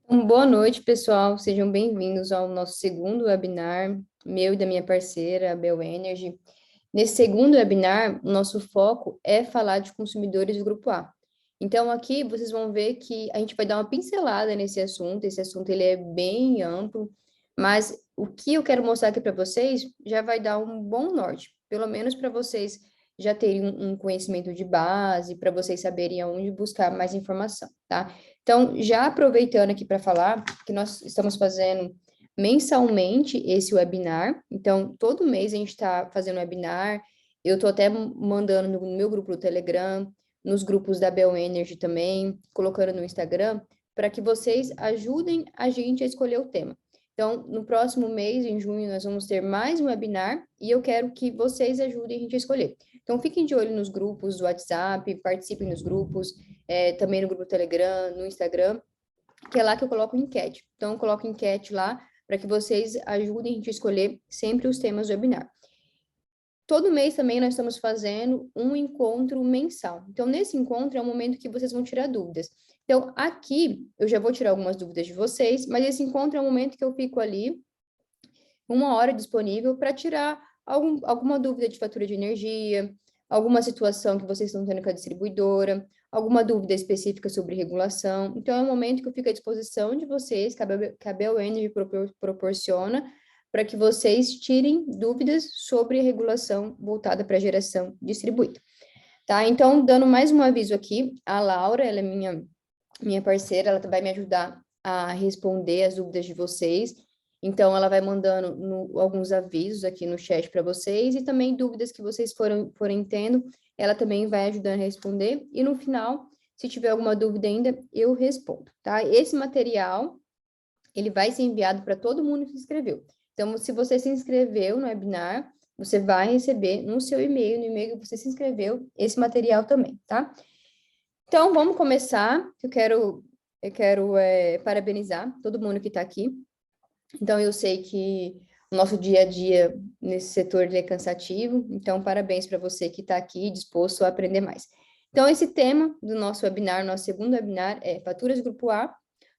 Boa noite, pessoal. Sejam bem-vindos ao nosso segundo webinar, meu e da minha parceira, a Bel Energy. Nesse segundo webinar, o nosso foco é falar de consumidores do Grupo A. Então, aqui vocês vão ver que a gente vai dar uma pincelada nesse assunto. Esse assunto ele é bem amplo, mas o que eu quero mostrar aqui para vocês já vai dar um bom norte, pelo menos para vocês já terem um conhecimento de base, para vocês saberem aonde buscar mais informação, tá? Então, já aproveitando aqui para falar que nós estamos fazendo mensalmente esse webinar. Então, todo mês a gente está fazendo webinar. Eu estou até mandando no meu grupo do Telegram, nos grupos da Bel Energy também, colocando no Instagram, para que vocês ajudem a gente a escolher o tema. Então, no próximo mês, em junho, nós vamos ter mais um webinar e eu quero que vocês ajudem a gente a escolher. Então, fiquem de olho nos grupos do WhatsApp, participem nos grupos, também no grupo do Telegram, no Instagram, que é lá que eu coloco enquete. Então, eu coloco enquete lá para que vocês ajudem a gente a escolher sempre os temas do webinar. Todo mês também nós estamos fazendo um encontro mensal. Então, nesse encontro é o momento que vocês vão tirar dúvidas. Então, aqui eu já vou tirar algumas dúvidas de vocês, mas esse encontro é o momento que eu fico ali, uma hora disponível para tirar alguma dúvida de fatura de energia, alguma situação que vocês estão tendo com a distribuidora, alguma dúvida específica sobre regulação. Então, é um momento que eu fico à disposição de vocês, que a Bel Energy proporciona, para que vocês tirem dúvidas sobre a regulação voltada para a geração distribuída. Tá? Então, dando mais um aviso aqui, a Laura, ela é minha parceira, ela vai me ajudar a responder as dúvidas de vocês. Então, ela vai mandando alguns avisos aqui no chat para vocês e também dúvidas que vocês forem tendo, ela também vai ajudando a responder. E no final, se tiver alguma dúvida ainda, eu respondo, tá? Esse material, ele vai ser enviado para todo mundo que se inscreveu. Então, se você se inscreveu no webinar, você vai receber no seu e-mail, no e-mail que você se inscreveu, esse material também, tá? Então, vamos começar. Eu quero parabenizar todo mundo que está aqui. Então, eu sei que o nosso dia a dia nesse setor ele é cansativo. Então, parabéns para você que está aqui disposto a aprender mais. Então, esse tema do nosso webinar, nosso segundo webinar, é Faturas Grupo A,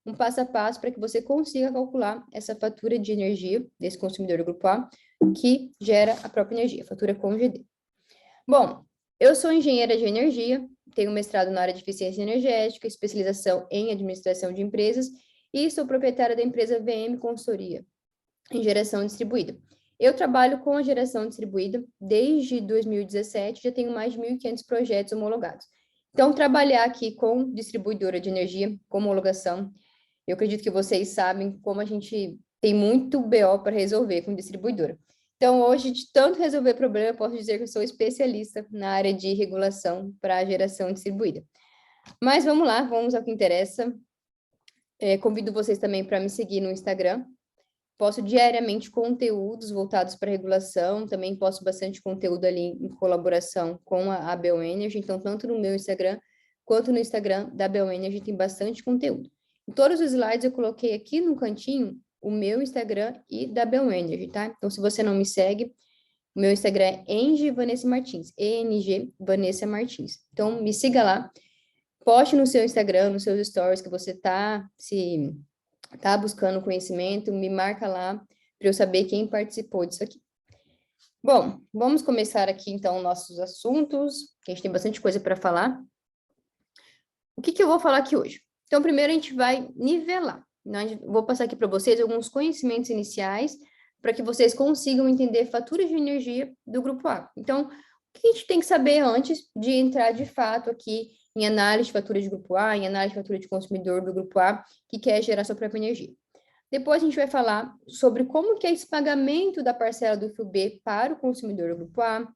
um passo a passo para que você consiga calcular essa fatura de energia desse consumidor do Grupo A, que gera a própria energia, fatura com GD. Bom, eu sou engenheira de energia, tenho mestrado na área de eficiência energética, especialização em administração de empresas e sou proprietária da empresa VM Consultoria, em geração distribuída. Eu trabalho com a geração distribuída desde 2017, já tenho mais de 1.500 projetos homologados. Então, trabalhar aqui com distribuidora de energia, com homologação, eu acredito que vocês sabem como a gente tem muito BO para resolver com distribuidora. Então, hoje, de tanto resolver problema, eu posso dizer que eu sou especialista na área de regulação para a geração distribuída. Mas vamos lá, vamos ao que interessa. Convido vocês também para me seguir no Instagram. Posto diariamente conteúdos voltados para regulação, também posto bastante conteúdo ali em colaboração com a Bel Energy, então tanto no meu Instagram quanto no Instagram da Bel Energy tem bastante conteúdo. Em todos os slides eu coloquei aqui no cantinho o meu Instagram e da Bel Energy, tá? Então se você não me segue, o meu Instagram é Eng Vanessa Martins, ENG Vanessa Martins. Então me siga lá, poste no seu Instagram, nos seus stories que você tá buscando conhecimento, me marca lá para eu saber quem participou disso aqui. Bom, vamos começar aqui então nossos assuntos, que a gente tem bastante coisa para falar. O que eu vou falar aqui hoje? Então, primeiro a gente vai nivelar. Vou passar aqui para vocês alguns conhecimentos iniciais para que vocês consigam entender faturas de energia do grupo A. Então, o que a gente tem que saber antes de entrar de fato aqui em análise de fatura de grupo A, em análise de fatura de consumidor do grupo A, que quer gerar sua própria energia. Depois a gente vai falar sobre como que é esse pagamento da parcela do FIU B para o consumidor do grupo A.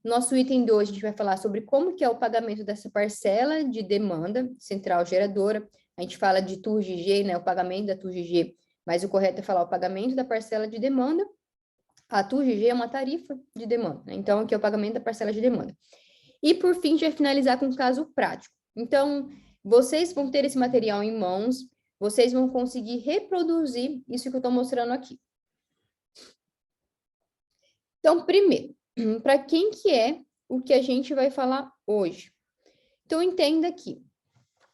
Nosso item 2, a gente vai falar sobre como que é o pagamento dessa parcela de demanda central geradora. A gente fala de TURGG, né, o pagamento da TURGG, mas o correto é falar o pagamento da parcela de demanda. A TURGG é uma tarifa de demanda, né? Então, aqui é o pagamento da parcela de demanda. E, por fim, a gente vai finalizar com um caso prático. Então, vocês vão ter esse material em mãos, vocês vão conseguir reproduzir isso que eu estou mostrando aqui. Então, primeiro, para quem que é o que a gente vai falar hoje? Então, entenda que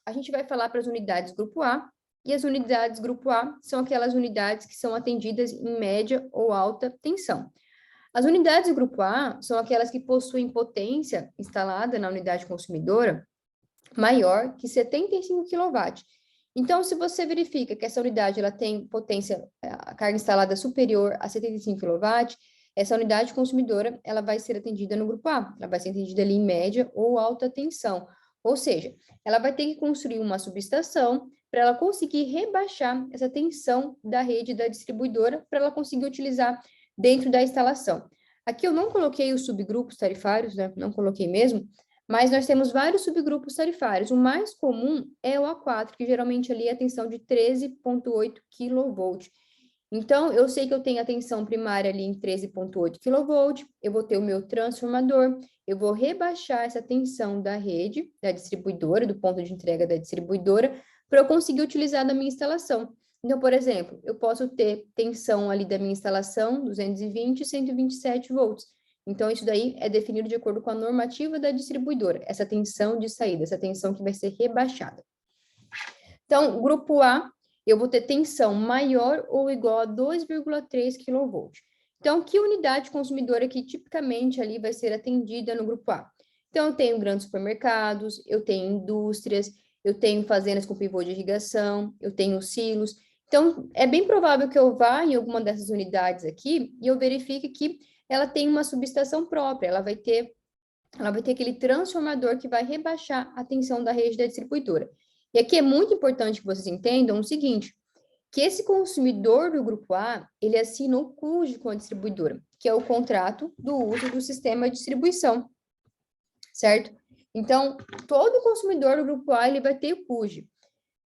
a gente vai falar para as unidades grupo A e as unidades grupo A são aquelas unidades que são atendidas em média ou alta tensão. As unidades grupo A são aquelas que possuem potência instalada na unidade consumidora maior que 75 kW. Então, se você verifica que essa unidade ela tem potência, a carga instalada superior a 75 kW, essa unidade consumidora ela vai ser atendida no grupo A, ela vai ser atendida ali em média ou alta tensão. Ou seja, ela vai ter que construir uma subestação para ela conseguir rebaixar essa tensão da rede da distribuidora, para ela conseguir utilizar dentro da instalação. Aqui eu não coloquei os subgrupos tarifários, né? Não coloquei mesmo, mas nós temos vários subgrupos tarifários. O mais comum é o A4, que geralmente ali é a tensão de 13,8 kV. Então, eu sei que eu tenho a tensão primária ali em 13,8 kV, eu vou ter o meu transformador, eu vou rebaixar essa tensão da rede, da distribuidora, do ponto de entrega da distribuidora, para eu conseguir utilizar na minha instalação. Então, por exemplo, eu posso ter tensão ali da minha instalação, 220 e 127 volts. Então, isso daí é definido de acordo com a normativa da distribuidora, essa tensão de saída, essa tensão que vai ser rebaixada. Então, grupo A, eu vou ter tensão maior ou igual a 2,3 kV. Então, que unidade consumidora que tipicamente ali vai ser atendida no grupo A? Então, eu tenho grandes supermercados, eu tenho indústrias, eu tenho fazendas com pivô de irrigação, eu tenho silos. Então, é bem provável que eu vá em alguma dessas unidades aqui e eu verifique que ela tem uma subestação própria, ela vai ter aquele transformador que vai rebaixar a tensão da rede da distribuidora. E aqui é muito importante que vocês entendam o seguinte, que esse consumidor do grupo A, ele assina o CUJ com a distribuidora, que é o contrato do uso do sistema de distribuição, certo? Então, todo consumidor do grupo A, ele vai ter o CUJ.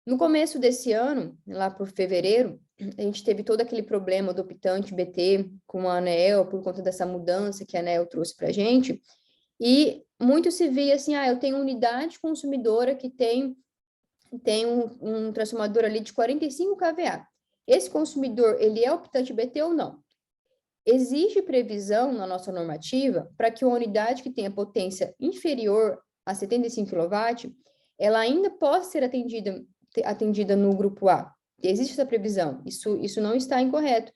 No começo desse ano, lá por fevereiro, a gente teve todo aquele problema do optante BT com a ANEEL, por conta dessa mudança que a ANEEL trouxe para a gente, e muito se via assim, eu tenho unidade consumidora que tem um transformador ali de 45 kVA. Esse consumidor, ele é optante BT ou não? Existe previsão na nossa normativa para que uma unidade que tenha potência inferior a 75 kW, ela ainda possa ser atendida no grupo A. Existe essa previsão, isso não está incorreto.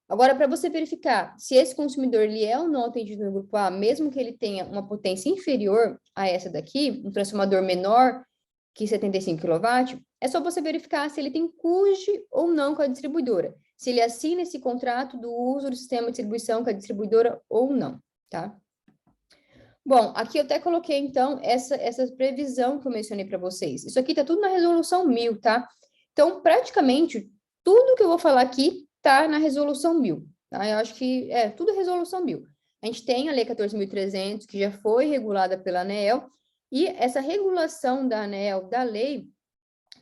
Agora, para você verificar se esse consumidor ele é ou não atendido no grupo A, mesmo que ele tenha uma potência inferior a essa daqui, um transformador menor que 75 kW, é só você verificar se ele tem CUJ ou não com a distribuidora, se ele assina esse contrato do uso do sistema de distribuição com a distribuidora ou não, tá? Bom, aqui eu até coloquei, então, essa previsão que eu mencionei para vocês. Isso aqui está tudo na resolução 1000, tá? Então, praticamente, tudo que eu vou falar aqui está na resolução 1000, tá? Eu acho que é tudo resolução 1000. A gente tem a Lei 14.300, que já foi regulada pela ANEEL, e essa regulação da ANEEL, da lei,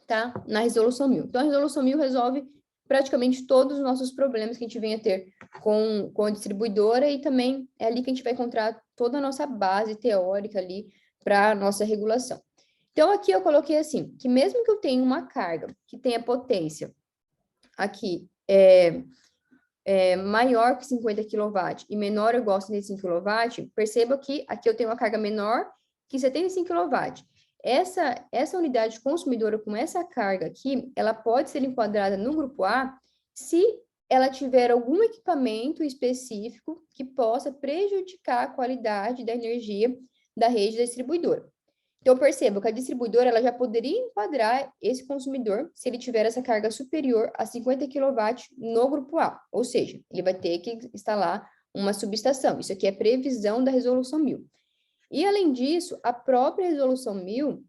tá na resolução 1000. Então, a resolução 1000 resolve praticamente todos os nossos problemas que a gente vem a ter com a distribuidora e também é ali que a gente vai encontrar toda a nossa base teórica ali para a nossa regulação. Então, aqui eu coloquei assim, que mesmo que eu tenha uma carga que tenha potência aqui maior que 50 kW e menor ou igual a 75 kW, perceba que aqui eu tenho uma carga menor que 75 kW. Essa unidade consumidora com essa carga aqui, ela pode ser enquadrada no grupo A se ela tiver algum equipamento específico que possa prejudicar a qualidade da energia da rede da distribuidora. Então, perceba que a distribuidora ela já poderia enquadrar esse consumidor se ele tiver essa carga superior a 50 kW no grupo A, ou seja, ele vai ter que instalar uma subestação. Isso aqui é previsão da resolução 1000. E, além disso, a própria resolução 1000,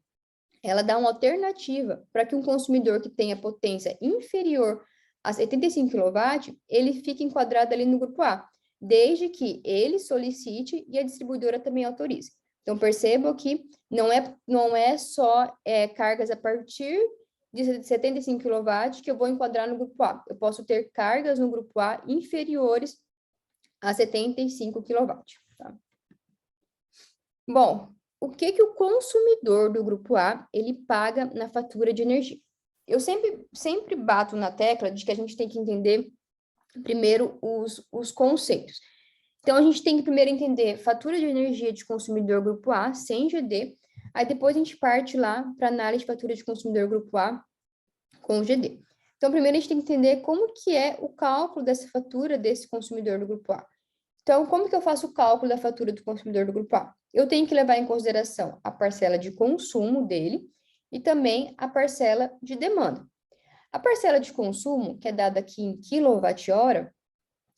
ela dá uma alternativa para que um consumidor que tenha potência inferior a 75 kW, ele fique enquadrado ali no grupo A, desde que ele solicite e a distribuidora também autorize. Então, percebam que não é só cargas a partir de 75 kW que eu vou enquadrar no grupo A. Eu posso ter cargas no grupo A inferiores a 75 kW. Tá? Bom, o que o consumidor do grupo A ele paga na fatura de energia? Eu sempre bato na tecla de que a gente tem que entender primeiro os conceitos. Então, a gente tem que primeiro entender fatura de energia de consumidor grupo A, sem GD, aí depois a gente parte lá para análise de fatura de consumidor grupo A com o GD. Então, primeiro a gente tem que entender como que é o cálculo dessa fatura desse consumidor do grupo A. Então, como que eu faço o cálculo da fatura do consumidor do grupo A? Eu tenho que levar em consideração a parcela de consumo dele e também a parcela de demanda. A parcela de consumo, que é dada aqui em quilowatt-hora,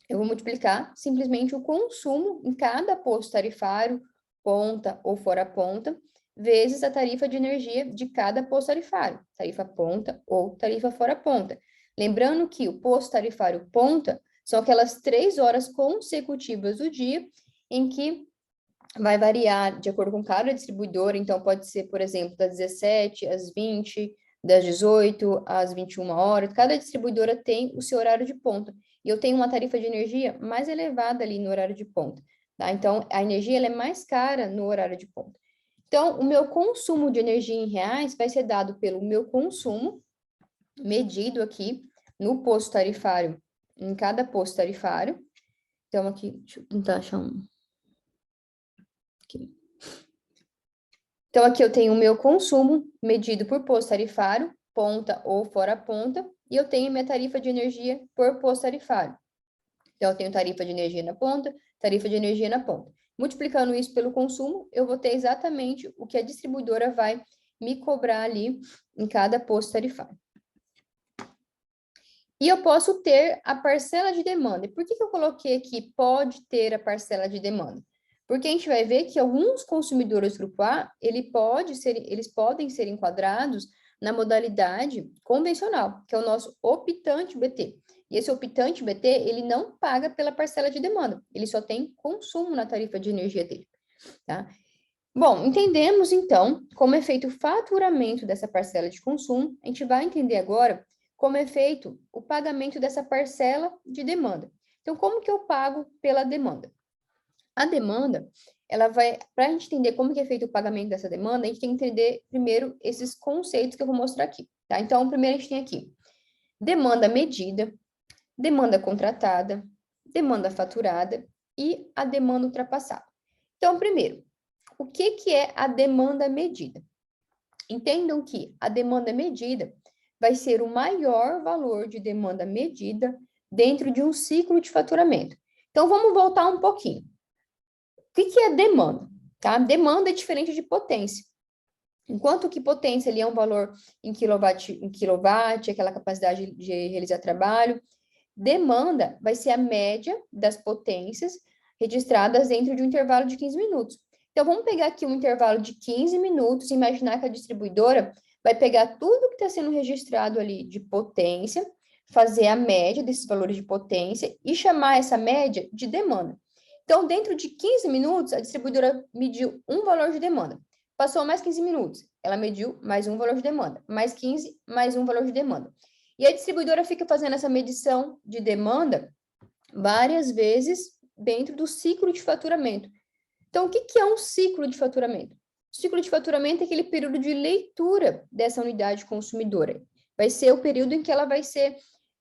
eu vou multiplicar simplesmente o consumo em cada posto tarifário, ponta ou fora ponta, vezes a tarifa de energia de cada posto tarifário, tarifa ponta ou tarifa fora ponta. Lembrando que o posto tarifário ponta são aquelas 3 horas consecutivas do dia em que vai variar de acordo com cada distribuidor, então pode ser, por exemplo, das 17 às 20, das 18 às 21 horas, cada distribuidora tem o seu horário de ponta, e eu tenho uma tarifa de energia mais elevada ali no horário de ponta, tá? Então, a energia ela é mais cara no horário de ponta. Então, o meu consumo de energia em reais vai ser dado pelo meu consumo, medido aqui no posto tarifário, em cada posto tarifário. Então, aqui, deixa eu tentar achar um. Aqui. Então, aqui eu tenho o meu consumo medido por posto tarifário, ponta ou fora ponta, e eu tenho minha tarifa de energia por posto tarifário. Então, eu tenho tarifa de energia na ponta, tarifa de energia na ponta. Multiplicando isso pelo consumo, eu vou ter exatamente o que a distribuidora vai me cobrar ali em cada posto tarifário. E eu posso ter a parcela de demanda. E por que eu coloquei aqui pode ter a parcela de demanda? Porque a gente vai ver que alguns consumidores grupo A, eles podem ser enquadrados na modalidade convencional, que é o nosso optante BT. E esse optante BT, ele não paga pela parcela de demanda, ele só tem consumo na tarifa de energia dele, tá? Bom, entendemos então como é feito o faturamento dessa parcela de consumo, a gente vai entender agora como é feito o pagamento dessa parcela de demanda. Então, como que eu pago pela demanda? A demanda, ela vai, para a gente entender como que é feito o pagamento dessa demanda, a gente tem que entender primeiro esses conceitos que eu vou mostrar aqui, tá? Então, primeiro a gente tem aqui demanda medida, demanda contratada, demanda faturada e a demanda ultrapassada. Então, primeiro, o que é a demanda medida? Entendam que a demanda medida vai ser o maior valor de demanda medida dentro de um ciclo de faturamento. Então, vamos voltar um pouquinho. O que é demanda? Tá? Demanda é diferente de potência. Enquanto que potência ali é um valor em quilowatt, aquela capacidade de realizar trabalho, demanda vai ser a média das potências registradas dentro de um intervalo de 15 minutos. Então, vamos pegar aqui um intervalo de 15 minutos e imaginar que a distribuidora vai pegar tudo que está sendo registrado ali de potência, fazer a média desses valores de potência e chamar essa média de demanda. Então, dentro de 15 minutos, a distribuidora mediu um valor de demanda. Passou mais 15 minutos, ela mediu mais um valor de demanda. Mais 15, mais um valor de demanda. E a distribuidora fica fazendo essa medição de demanda várias vezes dentro do ciclo de faturamento. Então, o que é um ciclo de faturamento? O ciclo de faturamento é aquele período de leitura dessa unidade consumidora. Vai ser o período em que ela vai ser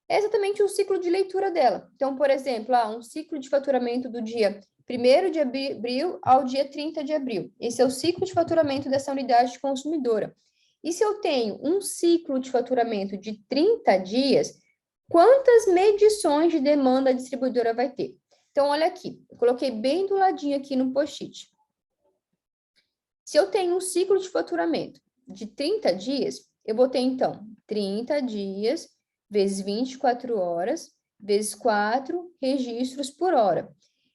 exatamente o ciclo de leitura dela. Então, por exemplo, um ciclo de faturamento do dia 1º de abril ao dia 30 de abril. Esse é o ciclo de faturamento dessa unidade consumidora. E se eu tenho um ciclo de faturamento de 30 dias, quantas medições de demanda a distribuidora vai ter? Então, olha aqui, eu coloquei bem do ladinho aqui no post-it. Se eu tenho um ciclo de faturamento de 30 dias, eu vou ter, então, 30 dias vezes 24 horas, vezes 4 registros por hora.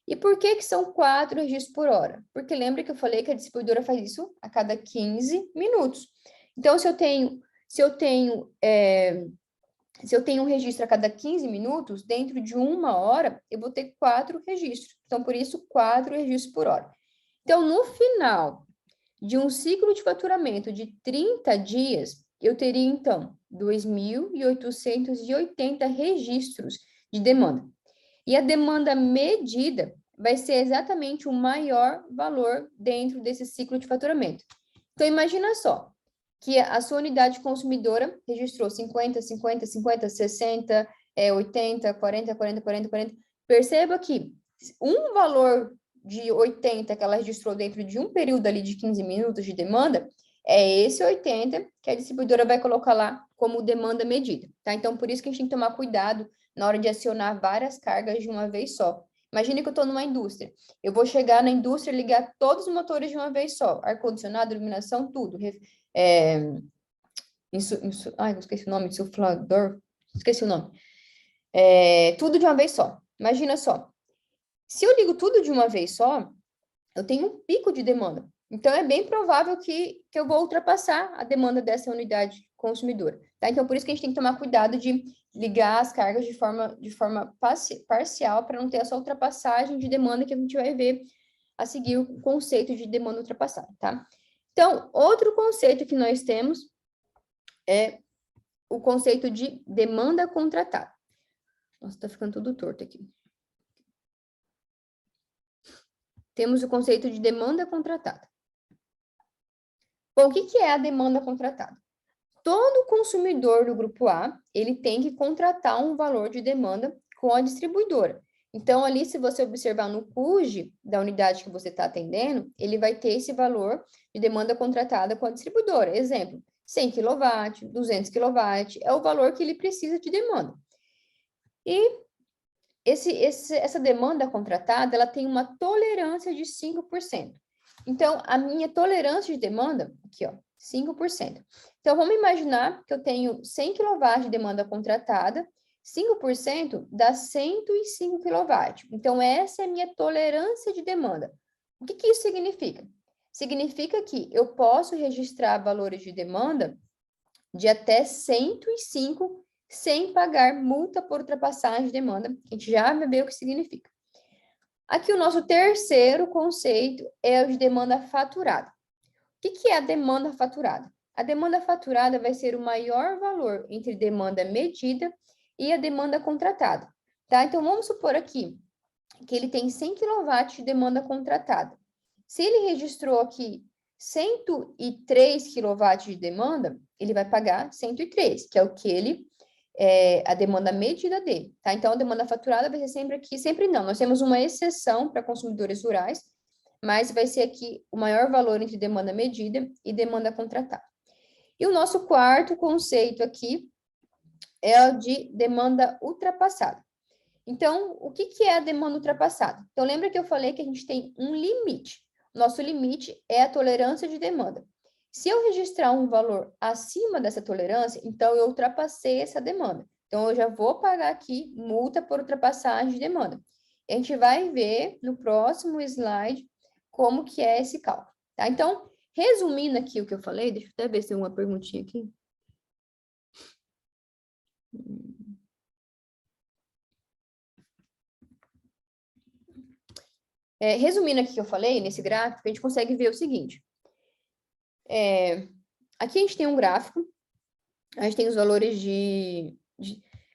E por que são 4 registros por hora? Porque lembra que eu falei que a distribuidora faz isso a cada 15 minutos. Então, se eu tenho um registro a cada 15 minutos, dentro de 1 hora, eu vou ter 4 registros. Então, por isso, 4 registros por hora. Então, no final de um ciclo de faturamento de 30 dias, eu teria, então, 2.880 registros de demanda. E a demanda medida vai ser exatamente o maior valor dentro desse ciclo de faturamento. Então, imagina só, que a sua unidade consumidora registrou 50, 50, 50, 60, 80, 40, 40, 40, 40. Perceba que um valor de 80 que ela registrou dentro de um período ali de 15 minutos de demanda é esse 80 que a distribuidora vai colocar lá como demanda medida, tá? Então, por isso que a gente tem que tomar cuidado na hora de acionar várias cargas de uma vez só. Imagine que eu estou numa indústria. Eu vou chegar na indústria e ligar todos os motores de uma vez só. Ar-condicionado, iluminação, tudo. Ai, eu esqueci o nome, insuflador. Esqueci o nome. Tudo de uma vez só. Imagina só. Se eu ligo tudo de uma vez só, eu tenho um pico de demanda. Então, é bem provável que eu vou ultrapassar a demanda dessa unidade consumidora. Tá? Então, por isso que a gente tem que tomar cuidado de ligar as cargas de forma parcial, para não ter essa ultrapassagem de demanda que a gente vai ver a seguir o conceito de demanda ultrapassada. Tá? Então, outro conceito que nós temos é o conceito de demanda contratada. Nossa, tá ficando tudo torto aqui. Temos o conceito de demanda contratada. Bom, o que é a demanda contratada? Todo consumidor do grupo A, ele tem que contratar um valor de demanda com a distribuidora. Então, ali, se você observar no CUJ da unidade que você está atendendo, ele vai ter esse valor de demanda contratada com a distribuidora. Exemplo, 100 kW, 200 kW, é o valor que ele precisa de demanda. E essa demanda contratada, ela tem uma tolerância de 5%. Então, a minha tolerância de demanda, aqui, ó, 5%. Então, vamos imaginar que eu tenho 100 kW de demanda contratada, 5% dá 105 kW. Então, essa é a minha tolerância de demanda. O que isso significa? Significa que eu posso registrar valores de demanda de até 105 sem pagar multa por ultrapassagem de demanda. A gente já vai ver o que significa. Aqui o nosso terceiro conceito é o de demanda faturada. O que é a demanda faturada? A demanda faturada vai ser o maior valor entre demanda medida e a demanda contratada, tá? Então, vamos supor aqui que ele tem 100 kW de demanda contratada. Se ele registrou aqui 103 kW de demanda, ele vai pagar 103, que é o que ele a demanda medida dele, tá? Então, a demanda faturada vai ser sempre aqui, sempre não. Nós temos uma exceção para consumidores rurais, mas vai ser aqui o maior valor entre demanda medida e demanda contratada. E o nosso quarto conceito aqui é o de demanda ultrapassada. Então, o que é a demanda ultrapassada? Então, lembra que eu falei que a gente tem um limite. Nosso limite é a tolerância de demanda. Se eu registrar um valor acima dessa tolerância, então eu ultrapassei essa demanda. Então, eu já vou pagar aqui multa por ultrapassagem de demanda. A gente vai ver no próximo slide como que é esse cálculo, tá? Então, resumindo aqui o que eu falei, deixa eu até ver se tem uma perguntinha aqui. Resumindo aqui o que eu falei, nesse gráfico, a gente consegue ver o seguinte. Aqui a gente tem um gráfico, a gente tem os valores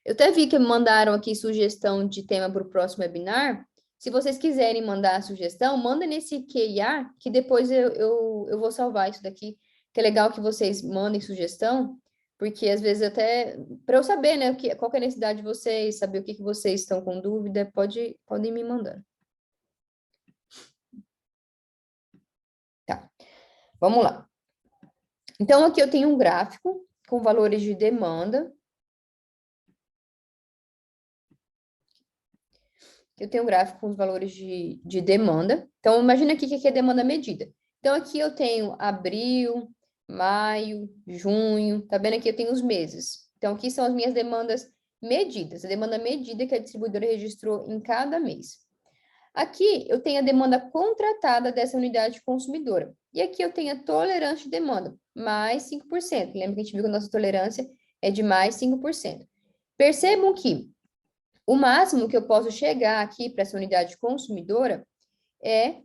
eu até vi que mandaram aqui sugestão de tema para o próximo webinar. Se vocês quiserem mandar a sugestão, manda nesse QIA, que depois eu vou salvar isso daqui, que é legal que vocês mandem sugestão, porque às vezes até, para eu saber, né, qual que é a necessidade de vocês, saber o que vocês estão com dúvida, podem me mandar. Tá, vamos lá. Então, aqui eu tenho um gráfico com valores de demanda. Eu tenho um gráfico com os valores de demanda. Então, imagina aqui que é demanda medida. Então, aqui eu tenho abril, maio, junho. Tá vendo aqui? Eu tenho os meses. Então, aqui são as minhas demandas medidas. A demanda medida que a distribuidora registrou em cada mês. Aqui eu tenho a demanda contratada dessa unidade consumidora. E aqui eu tenho a tolerância de demanda, mais 5%. Lembra que a gente viu que a nossa tolerância é de mais 5%. Percebam que o máximo que eu posso chegar aqui para essa unidade consumidora é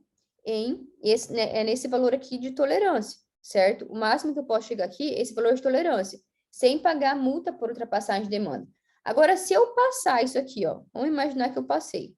nesse valor aqui de tolerância, certo? O máximo que eu posso chegar aqui é esse valor de tolerância, sem pagar multa por ultrapassagem de demanda. Agora, se eu passar isso aqui, ó, vamos imaginar que eu passei.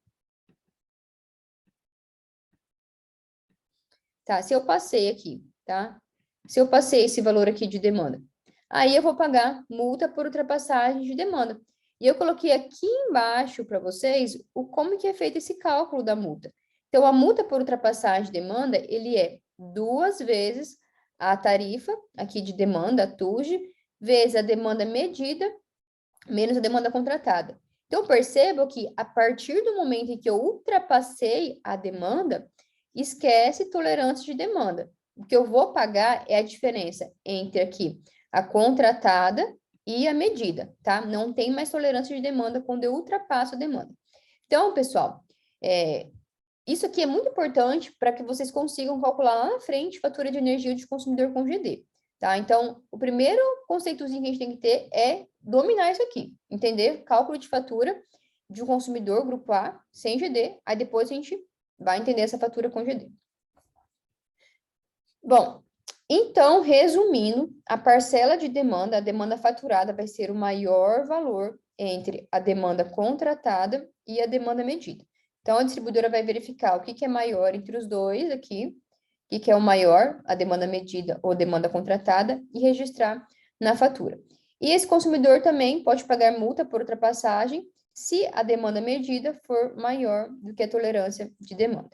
Tá, se eu passei aqui, tá? Se eu passei esse valor aqui de demanda, aí eu vou pagar multa por ultrapassagem de demanda. E eu coloquei aqui embaixo para vocês como que é feito esse cálculo da multa. Então, a multa por ultrapassagem de demanda, ele é 2 vezes a tarifa aqui de demanda, a TUJ, vezes a demanda medida, menos a demanda contratada. Então, percebo que a partir do momento em que eu ultrapassei a demanda, esquece tolerância de demanda. O que eu vou pagar é a diferença entre aqui a contratada e a medida, tá? Não tem mais tolerância de demanda quando eu ultrapasso a demanda. Então, pessoal, isso aqui é muito importante para que vocês consigam calcular lá na frente fatura de energia de consumidor com GD, tá? Então, o primeiro conceitozinho que a gente tem que ter é dominar isso aqui, entender cálculo de fatura de um consumidor grupo A sem GD, aí depois a gente vai entender essa fatura com GD. Bom, então, resumindo, a parcela de demanda, a demanda faturada vai ser o maior valor entre a demanda contratada e a demanda medida. Então, a distribuidora vai verificar o que é maior entre os dois aqui, o que é o maior, a demanda medida ou demanda contratada, e registrar na fatura. E esse consumidor também pode pagar multa por ultrapassagem se a demanda medida for maior do que a tolerância de demanda.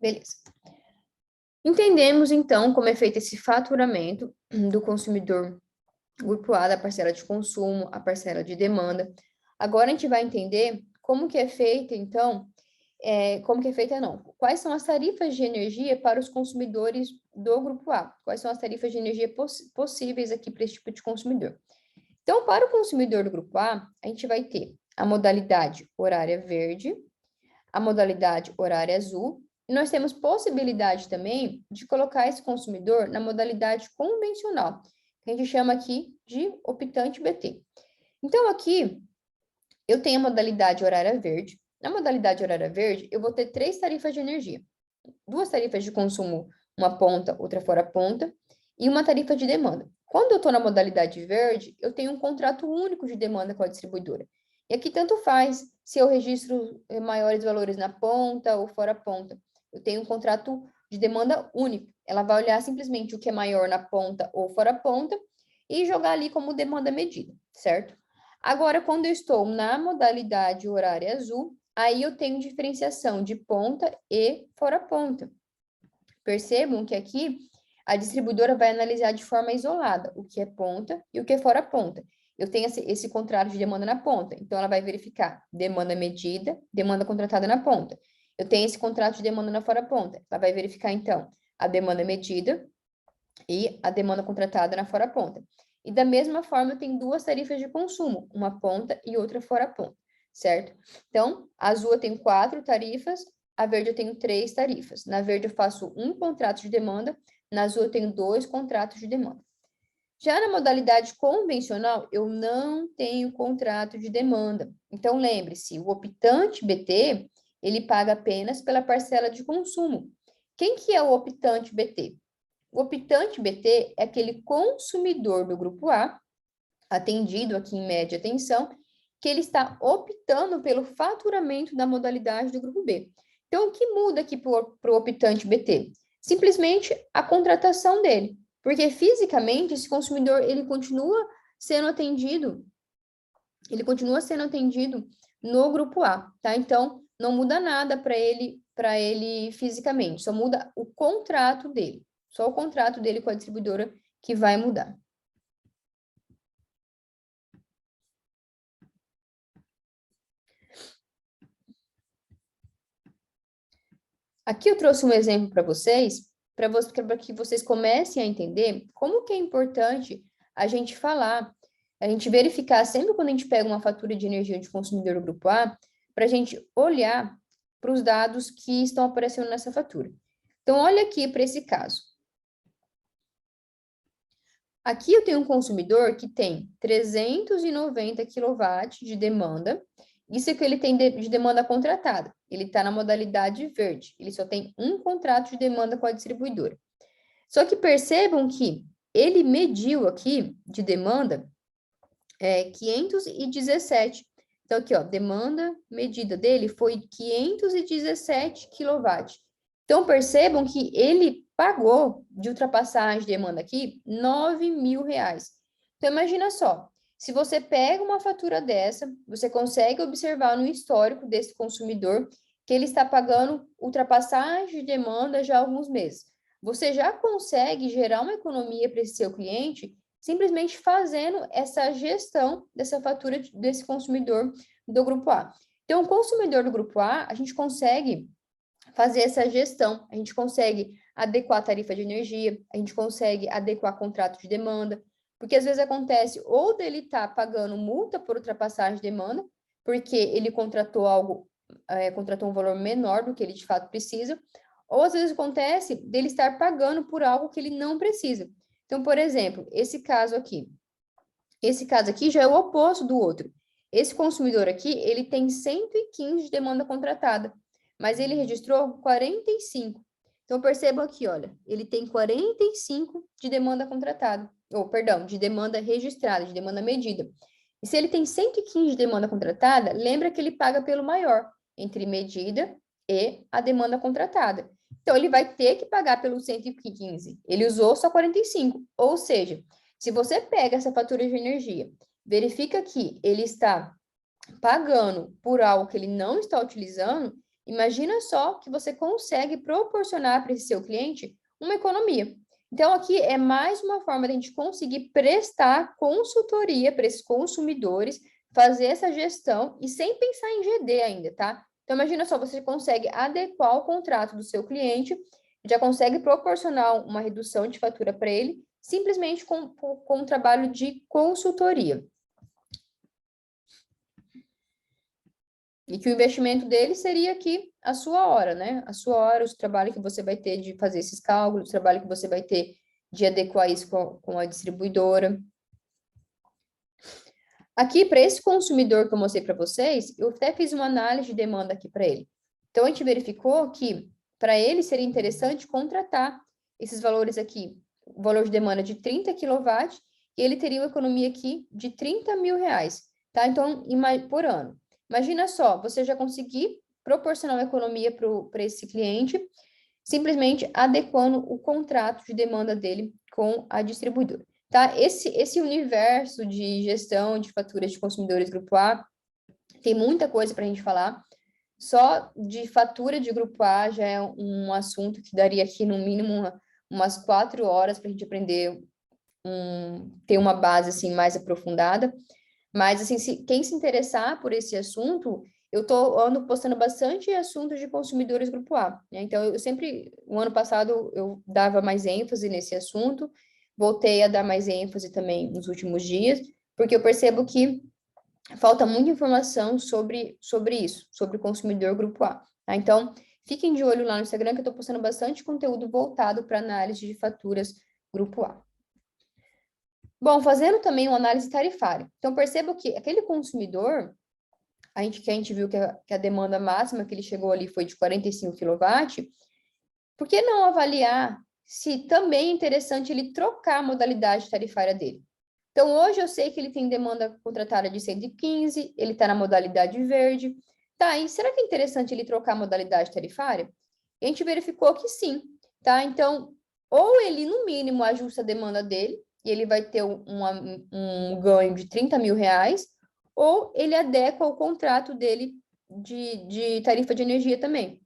Beleza. Entendemos, então, como é feito esse faturamento do consumidor grupo A, da parcela de consumo, a parcela de demanda. Agora a gente vai entender como que é feita, então, quais são as tarifas de energia para os consumidores do grupo A? Quais são as tarifas de energia possíveis aqui para esse tipo de consumidor? Então, para o consumidor do grupo A, a gente vai ter a modalidade horária verde, a modalidade horária azul, e nós temos possibilidade também de colocar esse consumidor na modalidade convencional, que a gente chama aqui de optante BT. Então, aqui, eu tenho a modalidade horária verde. Na modalidade horária verde, eu vou ter 3 tarifas de energia. 2 tarifas de consumo, uma ponta, outra fora ponta, e uma tarifa de demanda. Quando eu estou na modalidade verde, eu tenho um contrato único de demanda com a distribuidora. E aqui tanto faz se eu registro maiores valores na ponta ou fora ponta. Eu tenho um contrato de demanda único. Ela vai olhar simplesmente o que é maior na ponta ou fora ponta e jogar ali como demanda medida, certo? Agora, quando eu estou na modalidade horária azul, aí eu tenho diferenciação de ponta e fora ponta. Percebam que aqui a distribuidora vai analisar de forma isolada o que é ponta e o que é fora ponta. Eu tenho esse contrato de demanda na ponta, então ela vai verificar demanda medida, demanda contratada na ponta. Eu tenho esse contrato de demanda na fora ponta, ela vai verificar, então, a demanda medida e a demanda contratada na fora ponta. E da mesma forma, eu tenho 2 tarifas de consumo, uma ponta e outra fora ponta, certo? Então, a azul eu tenho 4 tarifas, a verde eu tenho 3 tarifas. Na verde eu faço um contrato de demanda, na azul eu tenho 2 contratos de demanda. Já na modalidade convencional, eu não tenho contrato de demanda. Então, lembre-se, o optante BT, ele paga apenas pela parcela de consumo. Quem que é o optante BT? O optante BT é aquele consumidor do grupo A, atendido aqui em média atenção, que ele está optando pelo faturamento da modalidade do grupo B. Então, o que muda aqui para o optante BT? Simplesmente a contratação dele, porque fisicamente esse consumidor ele continua sendo atendido no grupo A, tá? Então, não muda nada para ele fisicamente, só muda o contrato dele. Só o contrato dele com a distribuidora que vai mudar. Aqui eu trouxe um exemplo para que vocês comecem a entender como que é importante a gente falar, a gente verificar sempre quando a gente pega uma fatura de energia de consumidor do grupo A, para a gente olhar para os dados que estão aparecendo nessa fatura. Então, olha aqui para esse caso. Aqui eu tenho um consumidor que tem 390 kW de demanda. Isso é que ele tem de demanda contratada. Ele está na modalidade verde. Ele só tem um contrato de demanda com a distribuidora. Só que percebam que ele mediu aqui de demanda 517. Então, aqui, ó, demanda medida dele foi 517 kW. Então, percebam que ele pagou de ultrapassagem de demanda aqui R$ 9.000. Então, imagina só, Se você pega uma fatura dessa, você consegue observar no histórico desse consumidor que ele está pagando ultrapassagem de demanda já há alguns meses. Você já consegue gerar uma economia para esse seu cliente simplesmente fazendo essa gestão dessa fatura desse consumidor do grupo A. Então, o consumidor do grupo A, a gente consegue fazer essa gestão, a gente consegue adequar a tarifa de energia, a gente consegue adequar contrato de demanda, porque às vezes acontece ou dele estar pagando multa por ultrapassagem de demanda, porque ele contratou algo, contratou um valor menor do que ele de fato precisa, ou às vezes acontece dele estar pagando por algo que ele não precisa. Então, por exemplo, esse caso aqui já é o oposto do outro. Esse consumidor aqui, ele tem 115 de demanda contratada, mas ele registrou 45. Então, percebam aqui, olha, ele tem 45 de demanda contratada, ou, perdão, de demanda registrada, de demanda medida. E se ele tem 115 de demanda contratada, lembra que ele paga pelo maior, entre medida e a demanda contratada. Então, ele vai ter que pagar pelo 115. Ele usou só 45, ou seja, se você pega essa fatura de energia, verifica que ele está pagando por algo que ele não está utilizando, imagina só que você consegue proporcionar para esse seu cliente uma economia. Então, aqui é mais uma forma de a gente conseguir prestar consultoria para esses consumidores, fazer essa gestão e sem pensar em GD ainda, tá? Então, imagina só, você consegue adequar o contrato do seu cliente, já consegue proporcionar uma redução de fatura para ele, simplesmente com um trabalho de consultoria. E que o investimento dele seria aqui a sua hora, né? A sua hora, o trabalho que você vai ter de fazer esses cálculos, o trabalho que você vai ter de adequar isso com a distribuidora. Aqui, para esse consumidor que eu mostrei para vocês, eu até fiz uma análise de demanda aqui para ele. Então, a gente verificou que para ele seria interessante contratar esses valores aqui, o valor de demanda de 30 kW, e ele teria uma economia aqui de 30 mil reais, tá? Então, por ano. Imagina só, você já conseguir proporcionar uma economia para esse cliente, simplesmente adequando o contrato de demanda dele com a distribuidora, tá? Esse universo de gestão de faturas de consumidores grupo A tem muita coisa para a gente falar. Só de fatura de grupo A já é um assunto que daria aqui no mínimo umas 4 horas para a gente aprender, ter uma base assim mais aprofundada. Mas assim, quem se interessar por esse assunto, eu ando postando bastante assuntos de consumidores grupo A, né? Então, eu sempre, o ano passado, eu dava mais ênfase nesse assunto, voltei a dar mais ênfase também nos últimos dias, porque eu percebo que falta muita informação sobre isso, sobre o consumidor grupo A, tá? Então, fiquem de olho lá no Instagram, que eu estou postando bastante conteúdo voltado para análise de faturas grupo A. Bom, fazendo também uma análise tarifária. Então, perceba que aquele consumidor, a gente viu que a demanda máxima que ele chegou ali foi de 45 kW, por que não avaliar se também é interessante ele trocar a modalidade tarifária dele? Então, hoje eu sei que ele tem demanda contratada de 115, ele está na modalidade verde. Tá, e será que é interessante ele trocar a modalidade tarifária? A gente verificou que sim, tá? Então, ou ele, no mínimo, ajusta a demanda dele, e ele vai ter um ganho de 30 mil reais, ou ele adequa o contrato dele de tarifa de energia também.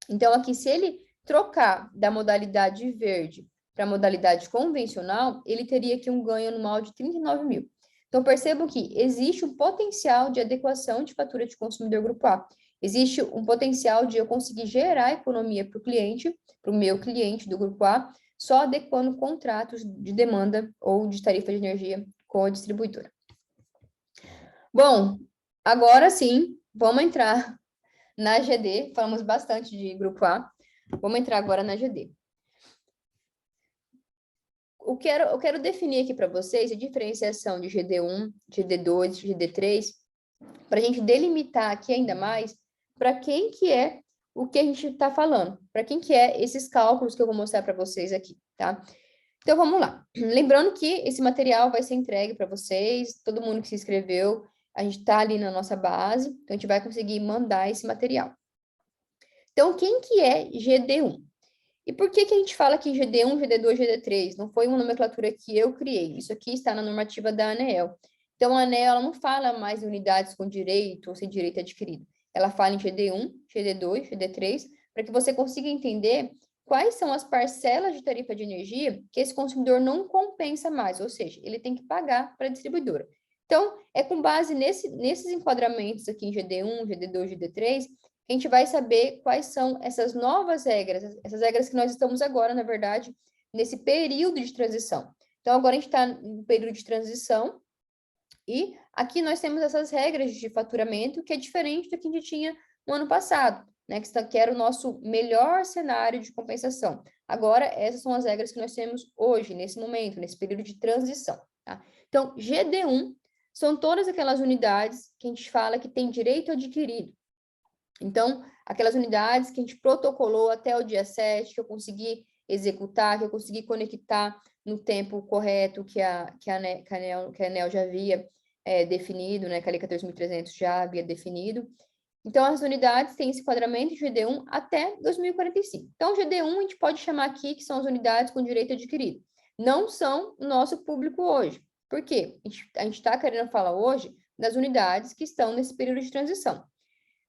Então, aqui, se ele trocar da modalidade verde para a modalidade convencional, ele teria aqui um ganho anual de 39 mil. Então, percebam que existe um potencial de adequação de fatura de consumidor grupo A. Existe um potencial de eu conseguir gerar economia para o cliente, para o meu cliente do grupo A, só adequando contratos de demanda ou de tarifa de energia com a distribuidora. Bom, agora sim, vamos entrar na GD. Falamos bastante de grupo A. Vamos entrar agora na GD. Eu quero definir aqui para vocês a diferenciação de GD1, GD2, GD3, para a gente delimitar aqui ainda mais para quem que é o que a gente está falando, para quem que é esses cálculos que eu vou mostrar para vocês aqui, tá? Então, vamos lá. Lembrando que esse material vai ser entregue para vocês, todo mundo que se inscreveu, a gente está ali na nossa base, então a gente vai conseguir mandar esse material. Então, quem que é GD1? E por que que a gente fala que GD1, GD2, GD3? Não foi uma nomenclatura que eu criei. Isso aqui está na normativa da ANEEL. Então, a ANEEL ela não fala mais em unidades com direito ou sem direito adquirido. Ela fala em GD1, GD2, GD3, para que você consiga entender quais são as parcelas de tarifa de energia que esse consumidor não compensa mais, ou seja, ele tem que pagar para a distribuidora. Então, é com base nesses enquadramentos aqui em GD1, GD2, GD3, que a gente vai saber quais são essas novas regras, essas regras que nós estamos agora, na verdade, nesse período de transição. Então, agora a gente está no período de transição, e aqui nós temos essas regras de faturamento, que é diferente do que a gente tinha no ano passado, né? Que era o nosso melhor cenário de compensação. Agora, essas são as regras que nós temos hoje, nesse momento, nesse período de transição, tá? Então, GD1 são todas aquelas unidades que a gente fala que tem direito adquirido. Então, aquelas unidades que a gente protocolou até o dia 7, que eu consegui executar, que eu consegui conectar no tempo correto que a ANEEL já havia definido, né, que a Lei 14.300 já havia definido. Então, as unidades têm esse enquadramento de GD1 até 2045. Então, GD1 a gente pode chamar aqui que são as unidades com direito adquirido. Não são o nosso público hoje. Por quê? A gente está querendo falar hoje das unidades que estão nesse período de transição.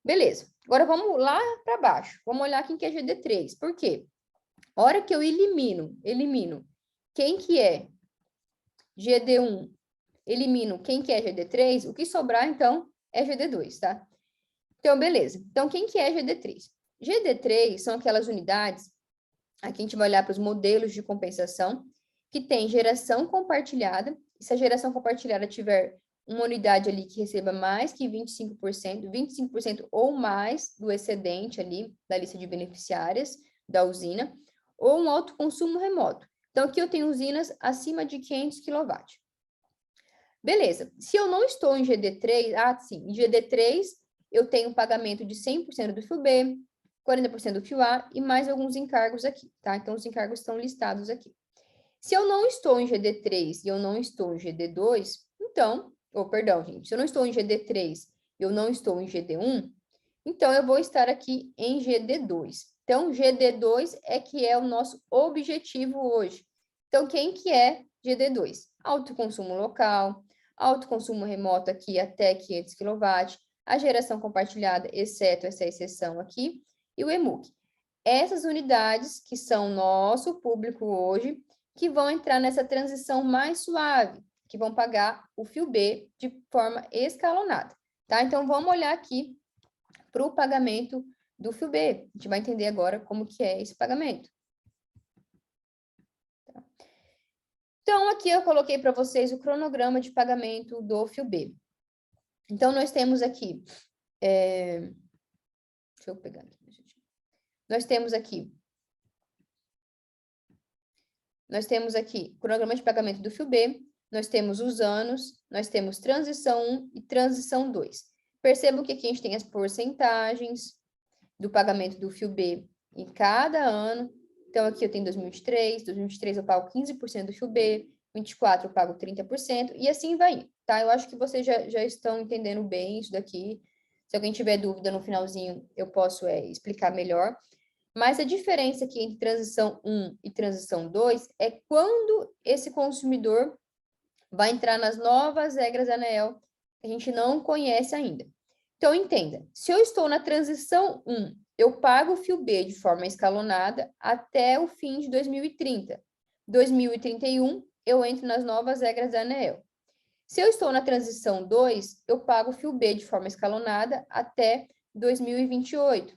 Beleza. Agora, vamos lá para baixo. Vamos olhar quem que é GD3. Por quê? A hora que eu elimino quem que é GD1, elimino quem que é GD3, o que sobrar, então, é GD2, tá? Então, beleza. Então, quem que é GD3? GD3 são aquelas unidades, aqui a gente vai olhar para os modelos de compensação, que tem geração compartilhada, e se a geração compartilhada tiver uma unidade ali que receba mais que 25% ou mais do excedente ali da lista de beneficiárias da usina, ou um alto consumo remoto. Então, aqui eu tenho usinas acima de 500 kW. Beleza. Se eu não estou em GD3, sim, em GD3 eu tenho pagamento de 100% do FUB, 40% do FUA e mais alguns encargos aqui, tá? Então, os encargos estão listados aqui. Se eu não estou em GD3 e eu não estou em GD2, então, perdão, gente, se eu não estou em GD3 e eu não estou em GD1, então eu vou estar aqui em GD2. Então, GD2 é que é o nosso objetivo hoje. Então, quem que é GD2? Alto consumo local, alto consumo remoto aqui até 500 kW, a geração compartilhada, exceto essa exceção aqui, e o EMUC. Essas unidades que são nosso público hoje, que vão entrar nessa transição mais suave, que vão pagar o FUB de forma escalonada, tá? Então, vamos olhar aqui para o pagamento do FUB. A gente vai entender agora como que é esse pagamento. Tá? Então, aqui eu coloquei para vocês o cronograma de pagamento do FUB. Então, nós temos aqui... deixa eu pegar aqui. Nós temos aqui o cronograma de pagamento do FUB, nós temos os anos, nós temos transição 1 e transição 2. Percebam que aqui a gente tem as porcentagens do pagamento do FUB em cada ano. Então, aqui eu tenho 2023 eu pago 15% do FUB, 24 eu pago 30%, e assim vai, tá? Eu acho que vocês já estão entendendo bem isso daqui. Se alguém tiver dúvida no finalzinho, eu posso explicar melhor. Mas a diferença aqui entre transição 1 e transição 2 é quando esse consumidor vai entrar nas novas regras da ANEEL, que a gente não conhece ainda. Então, entenda, se eu estou na transição 1, eu pago o FUB de forma escalonada até o fim de 2030. 2031, eu entro nas novas regras da ANEEL. Se eu estou na transição 2, eu pago o FUB de forma escalonada até 2028.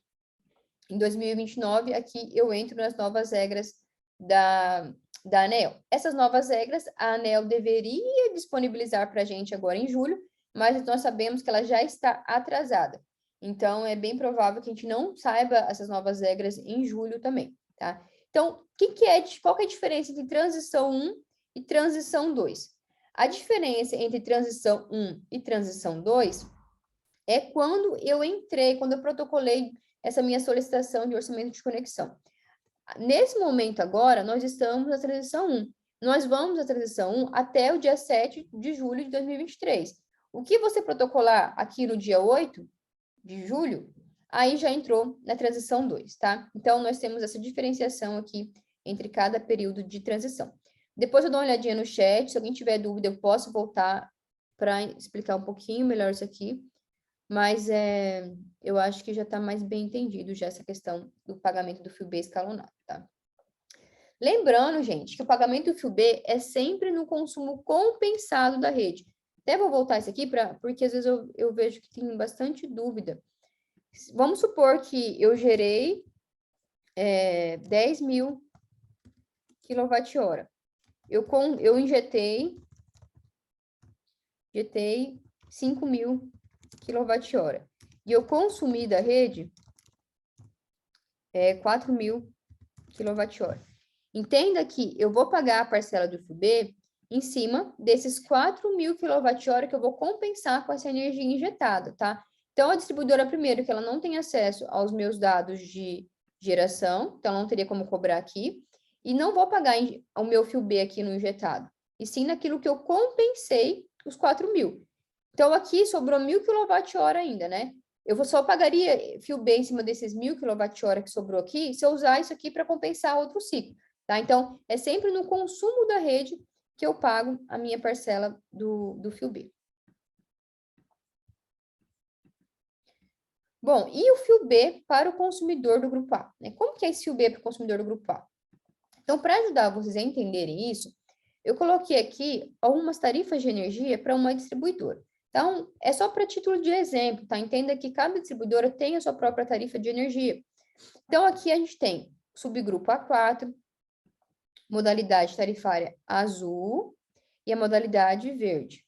Em 2029, aqui eu entro nas novas regras da ANEEL. Essas novas regras, a ANEEL deveria disponibilizar para a gente agora em julho, mas nós sabemos que ela já está atrasada. Então, é bem provável que a gente não saiba essas novas regras em julho também, tá? Então, qual que é a diferença entre transição 1 e transição 2? A diferença entre transição 1 e transição 2 é quando eu protocolei essa minha solicitação de orçamento de conexão. Nesse momento agora, nós estamos na transição 1. Nós vamos à transição 1 até o dia 7 de julho de 2023. O que você protocolar aqui no dia 8 de julho, aí já entrou na transição 2, tá? Então, nós temos essa diferenciação aqui entre cada período de transição. Depois eu dou uma olhadinha no chat, se alguém tiver dúvida, eu posso voltar para explicar um pouquinho melhor isso aqui, mas eu acho que já está mais bem entendido já essa questão do pagamento do FIU-B escalonado, tá? Lembrando, gente, que o pagamento do FIU-B é sempre no consumo compensado da rede. Até vou voltar isso aqui, porque às vezes eu vejo que tem bastante dúvida. Vamos supor que eu gerei 10 mil kWh. Eu injetei 5 mil kWh. E eu consumi da rede 4 mil kWh. Entenda que eu vou pagar a parcela do FIU-B em cima desses 4 mil kWh que eu vou compensar com essa energia injetada, tá? Então, a distribuidora, primeiro, que ela não tem acesso aos meus dados de geração, então ela não teria como cobrar aqui, e não vou pagar o meu FIU-B aqui no injetado, e sim naquilo que eu compensei os 4 mil. Então, aqui sobrou 1.000 kWh ainda, né? Eu só pagaria FIU-B em cima desses 1.000 kWh que sobrou aqui, se eu usar isso aqui para compensar outro ciclo, tá? Então, é sempre no consumo da rede que eu pago a minha parcela do FIU-B. Bom, e o FIU-B para o consumidor do grupo A, né? Como que é esse FIU-B para o consumidor do grupo A? Então, para ajudar vocês a entenderem isso, eu coloquei aqui algumas tarifas de energia para uma distribuidora. Então, é só para título de exemplo, tá? Entenda que cada distribuidora tem a sua própria tarifa de energia. Então, aqui a gente tem subgrupo A4, modalidade tarifária azul e a modalidade verde.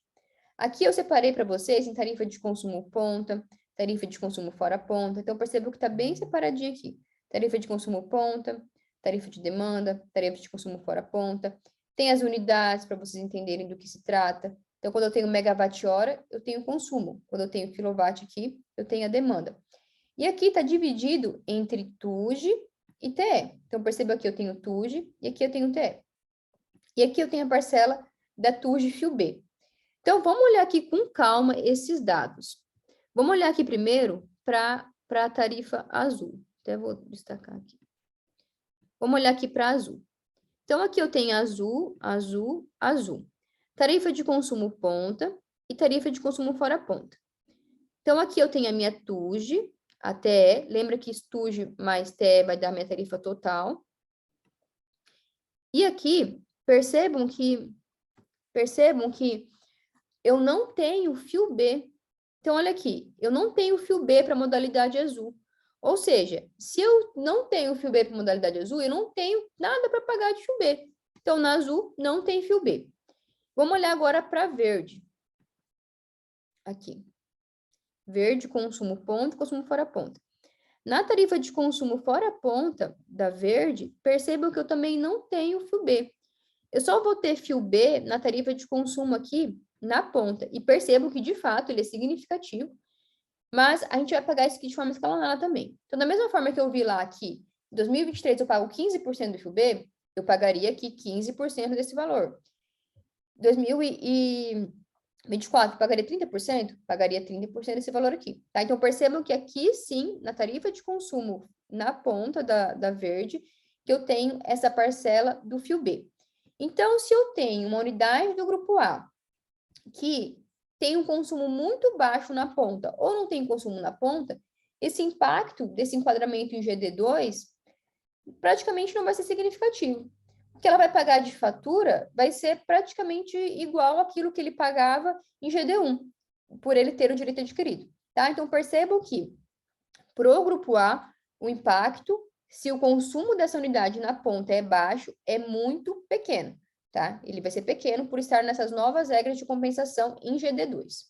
Aqui eu separei para vocês em tarifa de consumo ponta, tarifa de consumo fora ponta. Então, perceba que está bem separadinho aqui. Tarifa de consumo ponta, tarifa de demanda, tarifa de consumo fora ponta. Tem as unidades para vocês entenderem do que se trata. Então, quando eu tenho megawatt-hora, eu tenho consumo. Quando eu tenho quilowatt aqui, eu tenho a demanda. E aqui está dividido entre TUG e TE. Então, perceba que eu tenho TUG e aqui eu tenho TE. E aqui eu tenho a parcela da TUG FIU-B. Então, vamos olhar aqui com calma esses dados. Vamos olhar aqui primeiro para a tarifa azul. Até vou destacar aqui. Vamos olhar aqui para azul. Então, aqui eu tenho azul, azul, azul. Tarifa de consumo ponta e tarifa de consumo fora ponta. Então, aqui eu tenho a minha TUG, a TE. Lembra que TUG mais TE vai dar a minha tarifa total. E aqui, percebam que eu não tenho FIU-B. Então, olha aqui, eu não tenho FIU-B para a modalidade azul. Ou seja, se eu não tenho FIU-B para a modalidade azul, eu não tenho nada para pagar de FIU-B. Então, na azul, não tem FIU-B. Vamos olhar agora para verde. Aqui. Verde, consumo ponta, consumo fora ponta. Na tarifa de consumo fora ponta da verde, percebam que eu também não tenho FIU-B. Eu só vou ter FIU-B na tarifa de consumo aqui na ponta. E percebam que, de fato, ele é significativo. Mas a gente vai pagar isso aqui de forma escalonada também. Então, da mesma forma que eu vi lá que em 2023 eu pago 15% do FIU-B, eu pagaria aqui 15% desse valor. 2024, pagaria 30%? Pagaria 30% desse valor aqui. Tá? Então, percebam que aqui, sim, na tarifa de consumo, na ponta da verde, que eu tenho essa parcela do FIU-B. Então, se eu tenho uma unidade do grupo A que tem um consumo muito baixo na ponta ou não tem consumo na ponta, esse impacto desse enquadramento em GD2 praticamente não vai ser significativo. O que ela vai pagar de fatura vai ser praticamente igual àquilo que ele pagava em GD1, por ele ter o direito adquirido. Tá? Então, percebam que, para o grupo A, o impacto, se o consumo dessa unidade na ponta é baixo, é muito pequeno. Tá? Ele vai ser pequeno por estar nessas novas regras de compensação em GD2.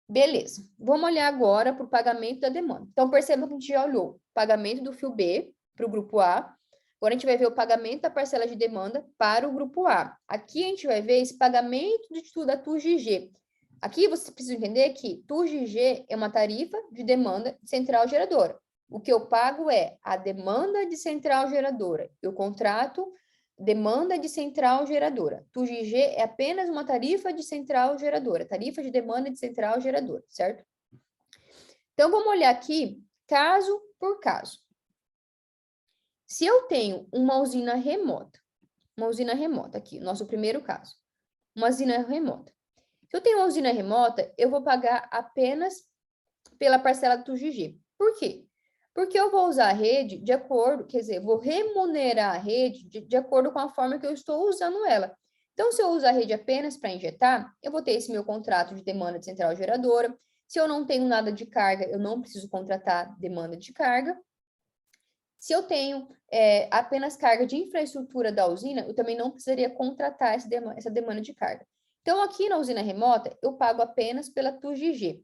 Beleza. Vamos olhar agora para o pagamento da demanda. Então, perceba que a gente já olhou o pagamento do FIU-B para o grupo A. Agora, a gente vai ver o pagamento da parcela de demanda para o grupo A. Aqui, a gente vai ver esse pagamento de tudo da TUG-G. Aqui, você precisa entender que TUG-G é uma tarifa de demanda de central geradora. O que eu pago é a demanda de central geradora. Eu contrato demanda de central geradora. TUG-G é apenas uma tarifa de central geradora, tarifa de demanda de central geradora, certo? Então, vamos olhar aqui, caso por caso. Se eu tenho uma usina remota aqui, nosso primeiro caso, uma usina remota. Se eu tenho uma usina remota, eu vou pagar apenas pela parcela do TUGG. Por quê? Porque eu vou usar a rede de acordo, quer dizer, vou remunerar a rede de acordo com a forma que eu estou usando ela. Então, se eu usar a rede apenas para injetar, eu vou ter esse meu contrato de demanda de central geradora. Se eu não tenho nada de carga, eu não preciso contratar demanda de carga. Se eu tenho apenas carga de infraestrutura da usina, eu também não precisaria contratar essa demanda de carga. Então, aqui na usina remota, eu pago apenas pela TUGG.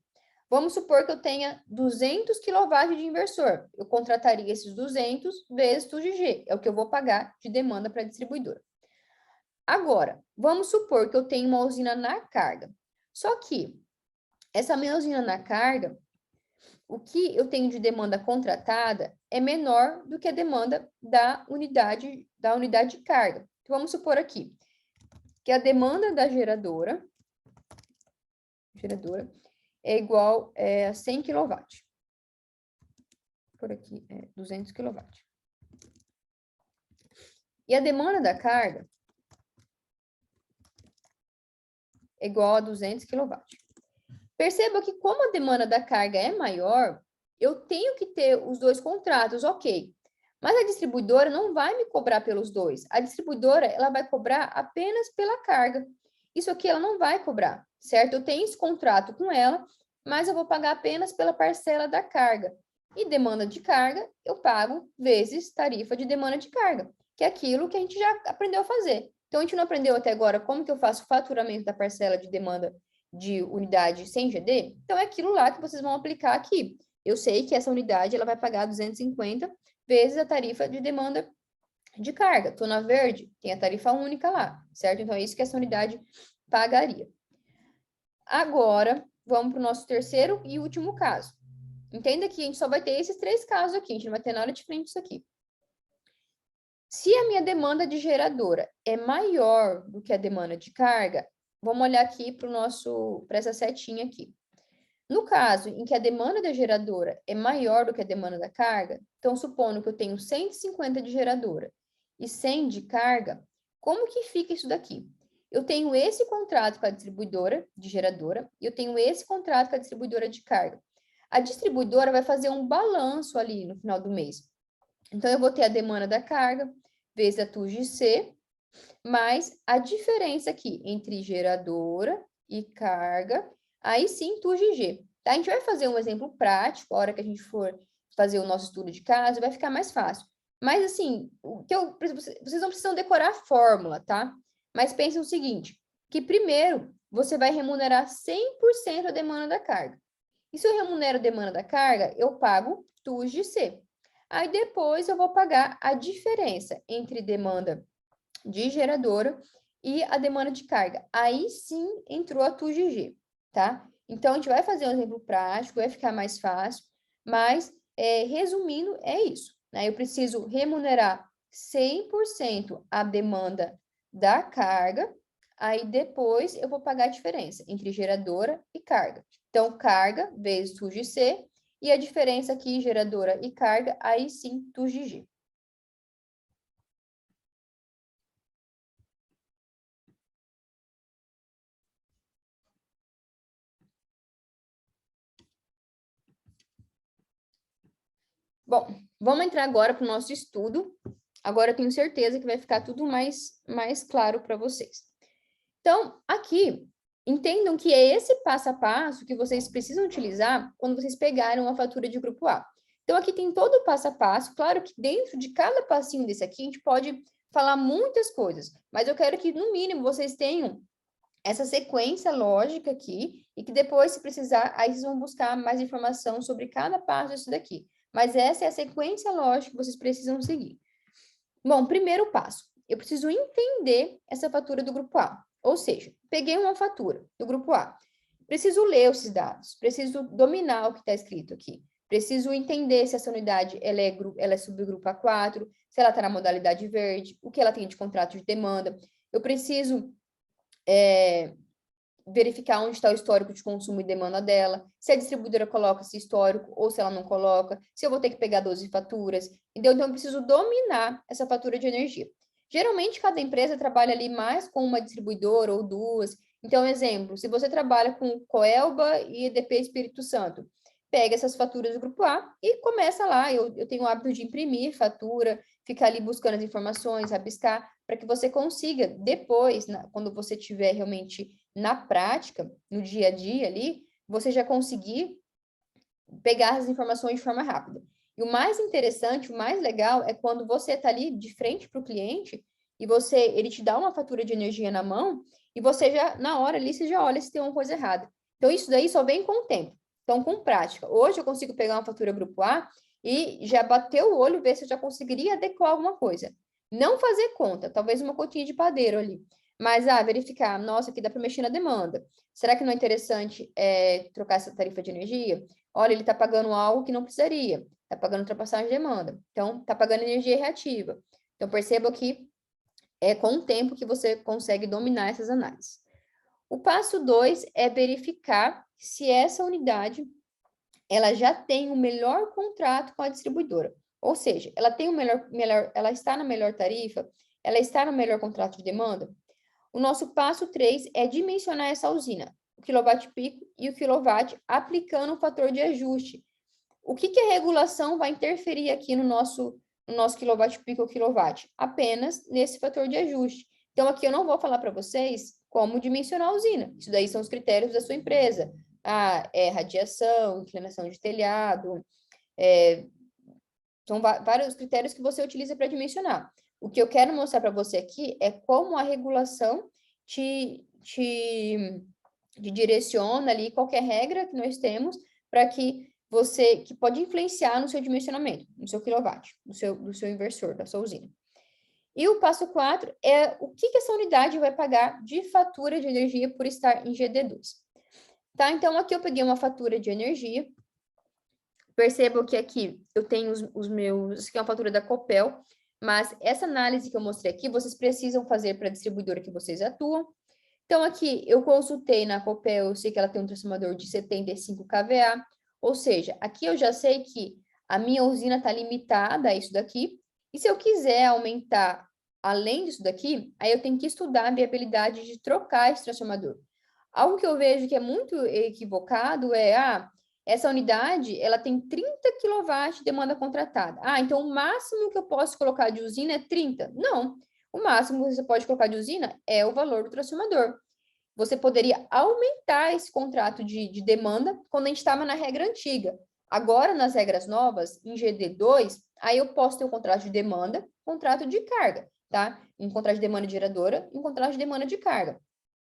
Vamos supor que eu tenha 200 kW de inversor. Eu contrataria esses 200 vezes TUGG. É o que eu vou pagar de demanda para a distribuidora. Agora, vamos supor que eu tenho uma usina na carga. Só que essa minha usina na carga, o que eu tenho de demanda contratada é menor do que a demanda da unidade de carga. Então, vamos supor aqui que a demanda da geradora é igual a 100 kW. Por aqui é 200 kW. E a demanda da carga é igual a 200 kW. Perceba que como a demanda da carga é maior, eu tenho que ter os dois contratos, ok. Mas a distribuidora não vai me cobrar pelos dois. A distribuidora, ela vai cobrar apenas pela carga. Isso aqui ela não vai cobrar, certo? Eu tenho esse contrato com ela, mas eu vou pagar apenas pela parcela da carga. E demanda de carga, eu pago vezes tarifa de demanda de carga, que é aquilo que a gente já aprendeu a fazer. Então, a gente não aprendeu até agora como que eu faço o faturamento da parcela de demanda de unidade sem GD? Então, é aquilo lá que vocês vão aplicar aqui. Eu sei que essa unidade ela vai pagar 250 vezes a tarifa de demanda de carga. Estou na verde, tem a tarifa única lá, certo? Então, é isso que essa unidade pagaria. Agora, vamos para o nosso terceiro e último caso. Entenda que a gente só vai ter esses três casos aqui, a gente não vai ter nada diferente disso aqui. Se a minha demanda de geradora é maior do que a demanda de carga, vamos olhar aqui para essa setinha aqui. No caso em que a demanda da geradora é maior do que a demanda da carga, então supondo que eu tenho 150 de geradora e 100 de carga, como que fica isso daqui? Eu tenho esse contrato com a distribuidora de geradora e eu tenho esse contrato com a distribuidora de carga. A distribuidora vai fazer um balanço ali no final do mês. Então, eu vou ter a demanda da carga vezes a TUGC, mais a diferença aqui entre geradora e carga, aí sim TUGG. Tá? A gente vai fazer um exemplo prático, a hora que a gente for fazer o nosso estudo de caso, vai ficar mais fácil. Mas, assim, vocês não precisam decorar a fórmula, tá? Mas pensem o seguinte, que primeiro você vai remunerar 100% a demanda da carga. E se eu remunero a demanda da carga, eu pago TUGC. Aí depois eu vou pagar a diferença entre demanda de geradora e a demanda de carga. Aí sim entrou a TUGG, tá? Então, a gente vai fazer um exemplo prático, vai ficar mais fácil, mas, resumindo, é isso, né? Eu preciso remunerar 100% a demanda da carga, aí depois eu vou pagar a diferença entre geradora e carga. Então, carga vezes TUGC, e a diferença aqui, geradora e carga, aí sim, TUGG. Bom, vamos entrar agora para o nosso estudo. Agora eu tenho certeza que vai ficar tudo mais claro para vocês. Então, aqui, entendam que é esse passo a passo que vocês precisam utilizar quando vocês pegarem uma fatura de grupo A. Então, aqui tem todo o passo a passo. Claro que dentro de cada passinho desse aqui, a gente pode falar muitas coisas, mas eu quero que, no mínimo, vocês tenham essa sequência lógica aqui, e que depois, se precisar, aí vocês vão buscar mais informação sobre cada passo disso daqui. Mas essa é a sequência lógica que vocês precisam seguir. Bom, primeiro passo, eu preciso entender essa fatura do grupo A. Ou seja, peguei uma fatura do grupo A, preciso ler esses dados, preciso dominar o que está escrito aqui, preciso entender se essa unidade ela é subgrupo A4, se ela está na modalidade verde, o que ela tem de contrato de demanda. Eu preciso verificar onde está o histórico de consumo e demanda dela, se a distribuidora coloca esse histórico ou se ela não coloca, se eu vou ter que pegar 12 faturas, entendeu? Então, eu preciso dominar essa fatura de energia. Geralmente, cada empresa trabalha ali mais com uma distribuidora ou duas, Então, exemplo, se você trabalha com Coelba e EDP Espírito Santo, pega essas faturas do grupo A e começa lá. Eu tenho o hábito de imprimir fatura, ficar ali buscando as informações, rabiscar, para que você consiga, depois, quando você estiver realmente na prática, no dia a dia ali, você já conseguir pegar as informações de forma rápida. E o mais interessante, o mais legal, é quando você está ali de frente para o cliente e ele te dá uma fatura de energia na mão e você já, na hora ali, você já olha se tem uma coisa errada. Então, isso daí só vem com o tempo. Então, com prática. Hoje eu consigo pegar uma fatura grupo A e já bater o olho, ver se eu já conseguiria adequar alguma coisa. Não fazer conta, talvez uma continha de padeiro ali. Mas, verificar, nossa, aqui dá para mexer na demanda. Será que não é interessante trocar essa tarifa de energia? Olha, ele está pagando algo que não precisaria, está pagando ultrapassagem de demanda, então está pagando energia reativa. Então, perceba que é com o tempo que você consegue dominar essas análises. O passo 2 é verificar se essa unidade ela já tem o melhor contrato com a distribuidora. Ou seja, ela tem ela está na melhor tarifa, ela está no melhor contrato de demanda. O nosso passo 3 é dimensionar essa usina, o quilowatt-pico e o quilowatt, aplicando o fator de ajuste. O que a regulação vai interferir aqui no nosso quilowatt-pico ou quilowatt? Apenas nesse fator de ajuste. Então, aqui eu não vou falar para vocês como dimensionar a usina. Isso daí são os critérios da sua empresa. Radiação, inclinação de telhado, são vários critérios que você utiliza para dimensionar. O que eu quero mostrar para você aqui é como a regulação te direciona ali qualquer regra que nós temos para que pode influenciar no seu dimensionamento, no seu quilowatt, do seu inversor, da sua usina. E o passo 4 é o que essa unidade vai pagar de fatura de energia por estar em GD2. Tá? Então, aqui eu peguei uma fatura de energia. Percebam que aqui eu tenho os meus... Isso aqui é uma fatura da Copel, mas essa análise que eu mostrei aqui, vocês precisam fazer para a distribuidora que vocês atuam. Então, aqui, eu consultei na Copel, eu sei que ela tem um transformador de 75 kVA, ou seja, aqui eu já sei que a minha usina está limitada a isso daqui, e se eu quiser aumentar além disso daqui, aí eu tenho que estudar a viabilidade de trocar esse transformador. Algo que eu vejo que é muito equivocado essa unidade, ela tem 30 kW de demanda contratada. Então o máximo que eu posso colocar de usina é 30. Não, o máximo que você pode colocar de usina é o valor do transformador. Você poderia aumentar esse contrato de demanda quando a gente estava na regra antiga. Agora, nas regras novas, em GD2, aí eu posso ter um contrato de demanda, contrato de carga, tá? Um contrato de demanda de geradora e um contrato de demanda de carga.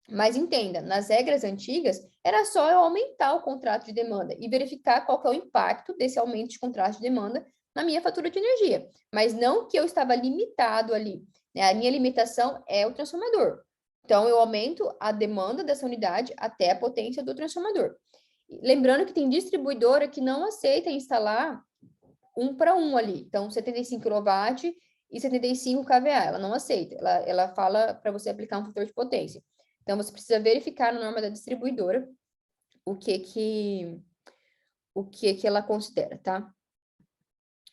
Mas entenda, nas regras antigas, era só eu aumentar o contrato de demanda e verificar qual que é o impacto desse aumento de contrato de demanda na minha fatura de energia. Mas não que eu estava limitado ali, né? A minha limitação é o transformador. Então, eu aumento a demanda dessa unidade até a potência do transformador. Lembrando que tem distribuidora que não aceita instalar 1 para 1 ali. Então, 75 kW e 75 kVA, ela não aceita. Ela fala para você aplicar um fator de potência. Então, você precisa verificar na norma da distribuidora o que ela considera, tá?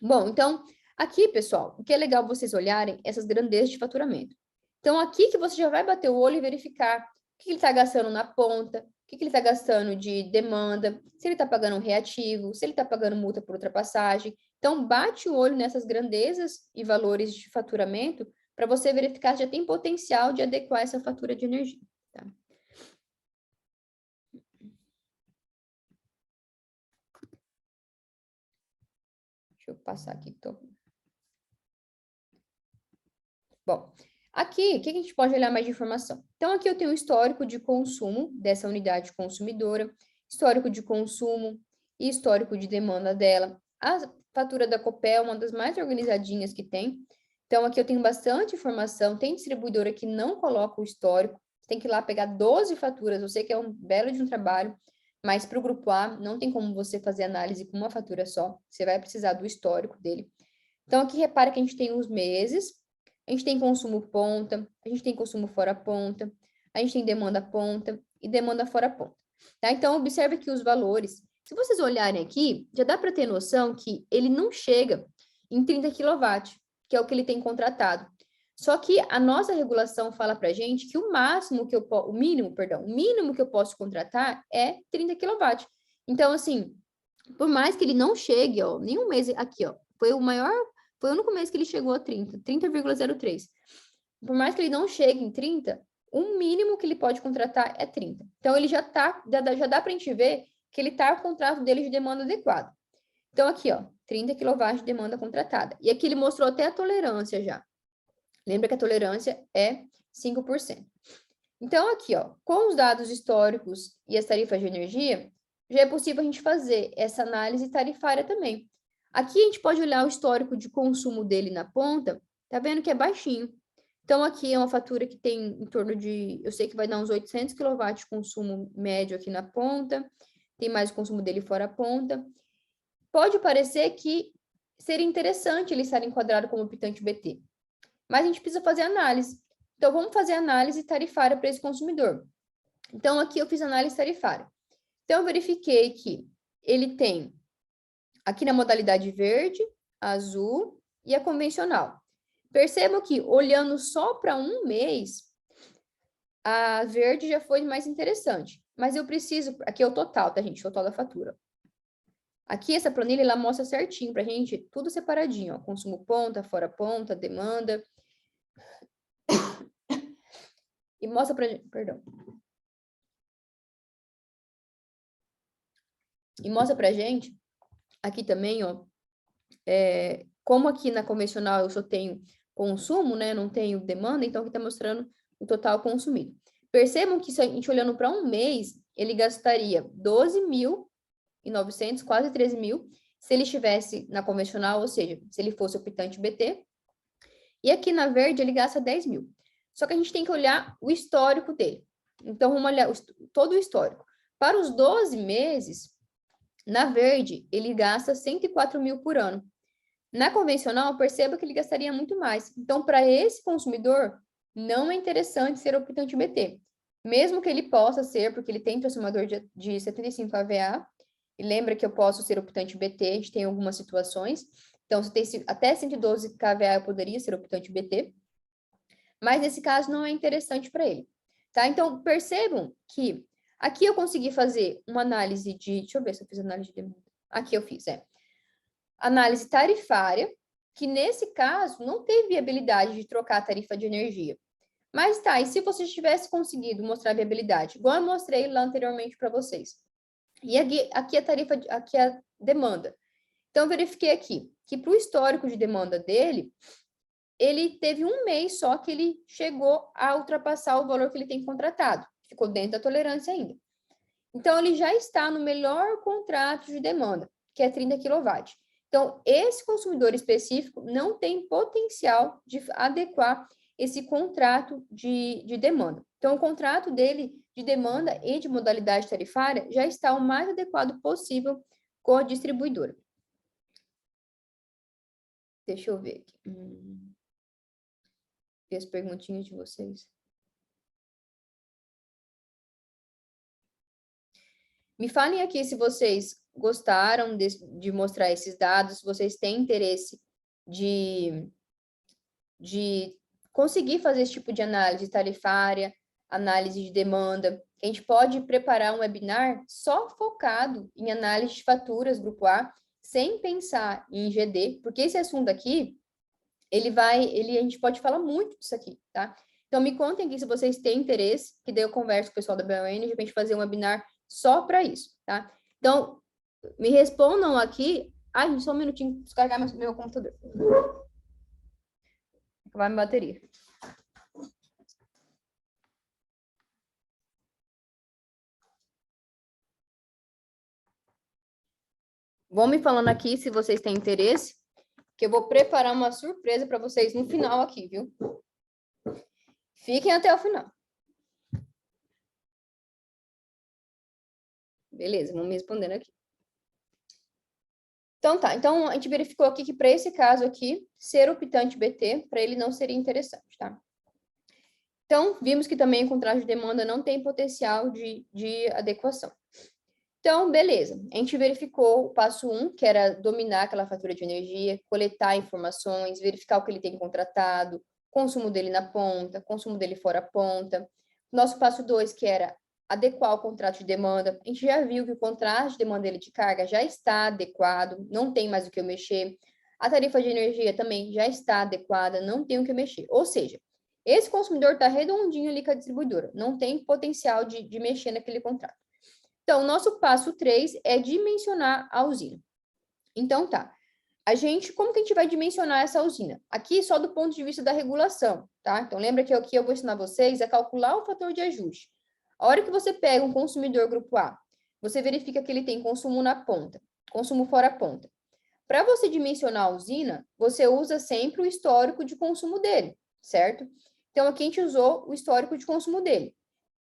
Bom, então, aqui, pessoal, o que é legal vocês olharem essas grandezas de faturamento. Então, aqui que você já vai bater o olho e verificar o que ele está gastando na ponta, o que ele está gastando de demanda, se ele está pagando um reativo, se ele está pagando multa por ultrapassagem. Então, bate o olho nessas grandezas e valores de faturamento para você verificar se já tem potencial de adequar essa fatura de energia. Tá? Deixa eu passar aqui. Bom, aqui, o que a gente pode olhar mais de informação? Então, aqui eu tenho o histórico de consumo dessa unidade consumidora, histórico de consumo e histórico de demanda dela. A fatura da Copel é uma das mais organizadinhas que tem. Então, aqui eu tenho bastante informação. Tem distribuidora que não coloca o histórico. Você tem que ir lá pegar 12 faturas. Eu sei que é um belo de um trabalho, mas para o grupo A, não tem como você fazer análise com uma fatura só. Você vai precisar do histórico dele. Então, aqui repara que a gente tem os meses, a gente tem consumo ponta, a gente tem consumo fora ponta, a gente tem demanda ponta e demanda fora ponta. Tá? Então, observe aqui os valores. Se vocês olharem aqui, já dá para ter noção que ele não chega em 30 kW, que é o que ele tem contratado. Só que a nossa regulação fala para a gente que o mínimo que eu posso contratar é 30 kW. Então, assim, por mais que ele não chegue, ó, nenhum mês aqui, ó, foi o único mês que ele chegou a 30,03. Por mais que ele não chegue em 30, o mínimo que ele pode contratar é 30. Então, ele já dá para a gente ver que ele está com o contrato dele de demanda adequado. Então, aqui, ó, 30 kW de demanda contratada. E aqui ele mostrou até a tolerância já. Lembra que a tolerância é 5%. Então, aqui, ó, com os dados históricos e as tarifas de energia, já é possível a gente fazer essa análise tarifária também. Aqui a gente pode olhar o histórico de consumo dele na ponta, tá vendo que é baixinho. Então, aqui é uma fatura que tem em torno de, eu sei que vai dar uns 800 kW de consumo médio aqui na ponta, tem mais o consumo dele fora a ponta. Pode parecer que seria interessante ele estar enquadrado como optante BT, mas a gente precisa fazer análise. Então, vamos fazer análise tarifária para esse consumidor. Então, aqui eu fiz análise tarifária. Então, eu verifiquei que ele tem, aqui na modalidade verde, azul e a convencional. Percebam que, olhando só para um mês, a verde já foi mais interessante. Mas eu preciso, aqui é o total, tá, gente? O total da fatura. Aqui, essa planilha, ela mostra certinho pra gente, tudo separadinho, ó. Consumo ponta, fora ponta, demanda. E mostra pra gente, perdão. E mostra pra gente, aqui também, ó, como aqui na convencional eu só tenho consumo, né, não tenho demanda, então aqui tá mostrando o total consumido. Percebam que se a gente olhando para um mês, ele gastaria 12.900, quase 13 mil, se ele estivesse na convencional, ou seja, se ele fosse optante BT. E aqui na verde ele gasta 10 mil. Só que a gente tem que olhar o histórico dele. Então, vamos olhar todo o histórico. Para os 12 meses, na verde, ele gasta 104 mil por ano. Na convencional, perceba que ele gastaria muito mais. Então, para esse consumidor, não é interessante ser optante BT. Mesmo que ele possa ser, porque ele tem transformador de 75 kVA, e lembra que eu posso ser optante BT, a gente tem algumas situações. Então, se tem até 112 kVA, eu poderia ser optante BT. Mas, nesse caso, não é interessante para ele. Tá? Então, percebam que aqui eu consegui fazer uma análise de... Deixa eu ver se eu fiz análise de demanda. Aqui eu fiz, análise tarifária, que nesse caso não tem viabilidade de trocar a tarifa de energia. Mas tá, e se você tivesse conseguido mostrar viabilidade, igual eu mostrei lá anteriormente para vocês. E aqui a tarifa, aqui a demanda. Então, eu verifiquei aqui que para o histórico de demanda dele, ele teve um mês só que ele chegou a ultrapassar o valor que ele tem contratado. Ficou dentro da tolerância ainda. Então, ele já está no melhor contrato de demanda, que é 30 kW. Então, esse consumidor específico não tem potencial de adequar esse contrato de demanda. Então, o contrato dele de demanda e de modalidade tarifária já está o mais adequado possível com a distribuidora. Deixa eu ver aqui. Ver as perguntinhas de vocês. Me falem aqui se vocês gostaram de mostrar esses dados, se vocês têm interesse de conseguir fazer esse tipo de análise tarifária, análise de demanda. A gente pode preparar um webinar só focado em análise de faturas Grupo A, sem pensar em GD, porque esse assunto aqui, a gente pode falar muito disso aqui, tá? Então, me contem aqui se vocês têm interesse, que daí eu converso com o pessoal da BioEnergy para a gente fazer um webinar só para isso, tá? Então, me respondam aqui. Ai, só um minutinho, descarregar meu computador. Acabar minha bateria. Vão me falando aqui se vocês têm interesse, que eu vou preparar uma surpresa para vocês no final aqui, viu? Fiquem até o final. Beleza, vamos me respondendo aqui. Então tá, então a gente verificou aqui que para esse caso aqui, ser optante BT, para ele não seria interessante, tá? Então, vimos que também o contrato de demanda não tem potencial de adequação. Então, beleza, a gente verificou o passo 1, que era dominar aquela fatura de energia, coletar informações, verificar o que ele tem contratado, consumo dele na ponta, consumo dele fora a ponta. Nosso passo 2, que era adequar o contrato de demanda. A gente já viu que o contrato de demanda dele de carga já está adequado, não tem mais o que eu mexer. A tarifa de energia também já está adequada, não tem o que mexer. Ou seja, esse consumidor está redondinho ali com a distribuidora, não tem potencial de mexer naquele contrato. Então, o nosso passo 3 é dimensionar a usina. Então, tá. Como que a gente vai dimensionar essa usina? Aqui só do ponto de vista da regulação, tá? Então, lembra que aqui eu vou ensinar vocês a calcular o fator de ajuste. A hora que você pega um consumidor grupo A, você verifica que ele tem consumo na ponta, consumo fora a ponta. Para você dimensionar a usina, você usa sempre o histórico de consumo dele, certo? Então, aqui a gente usou o histórico de consumo dele.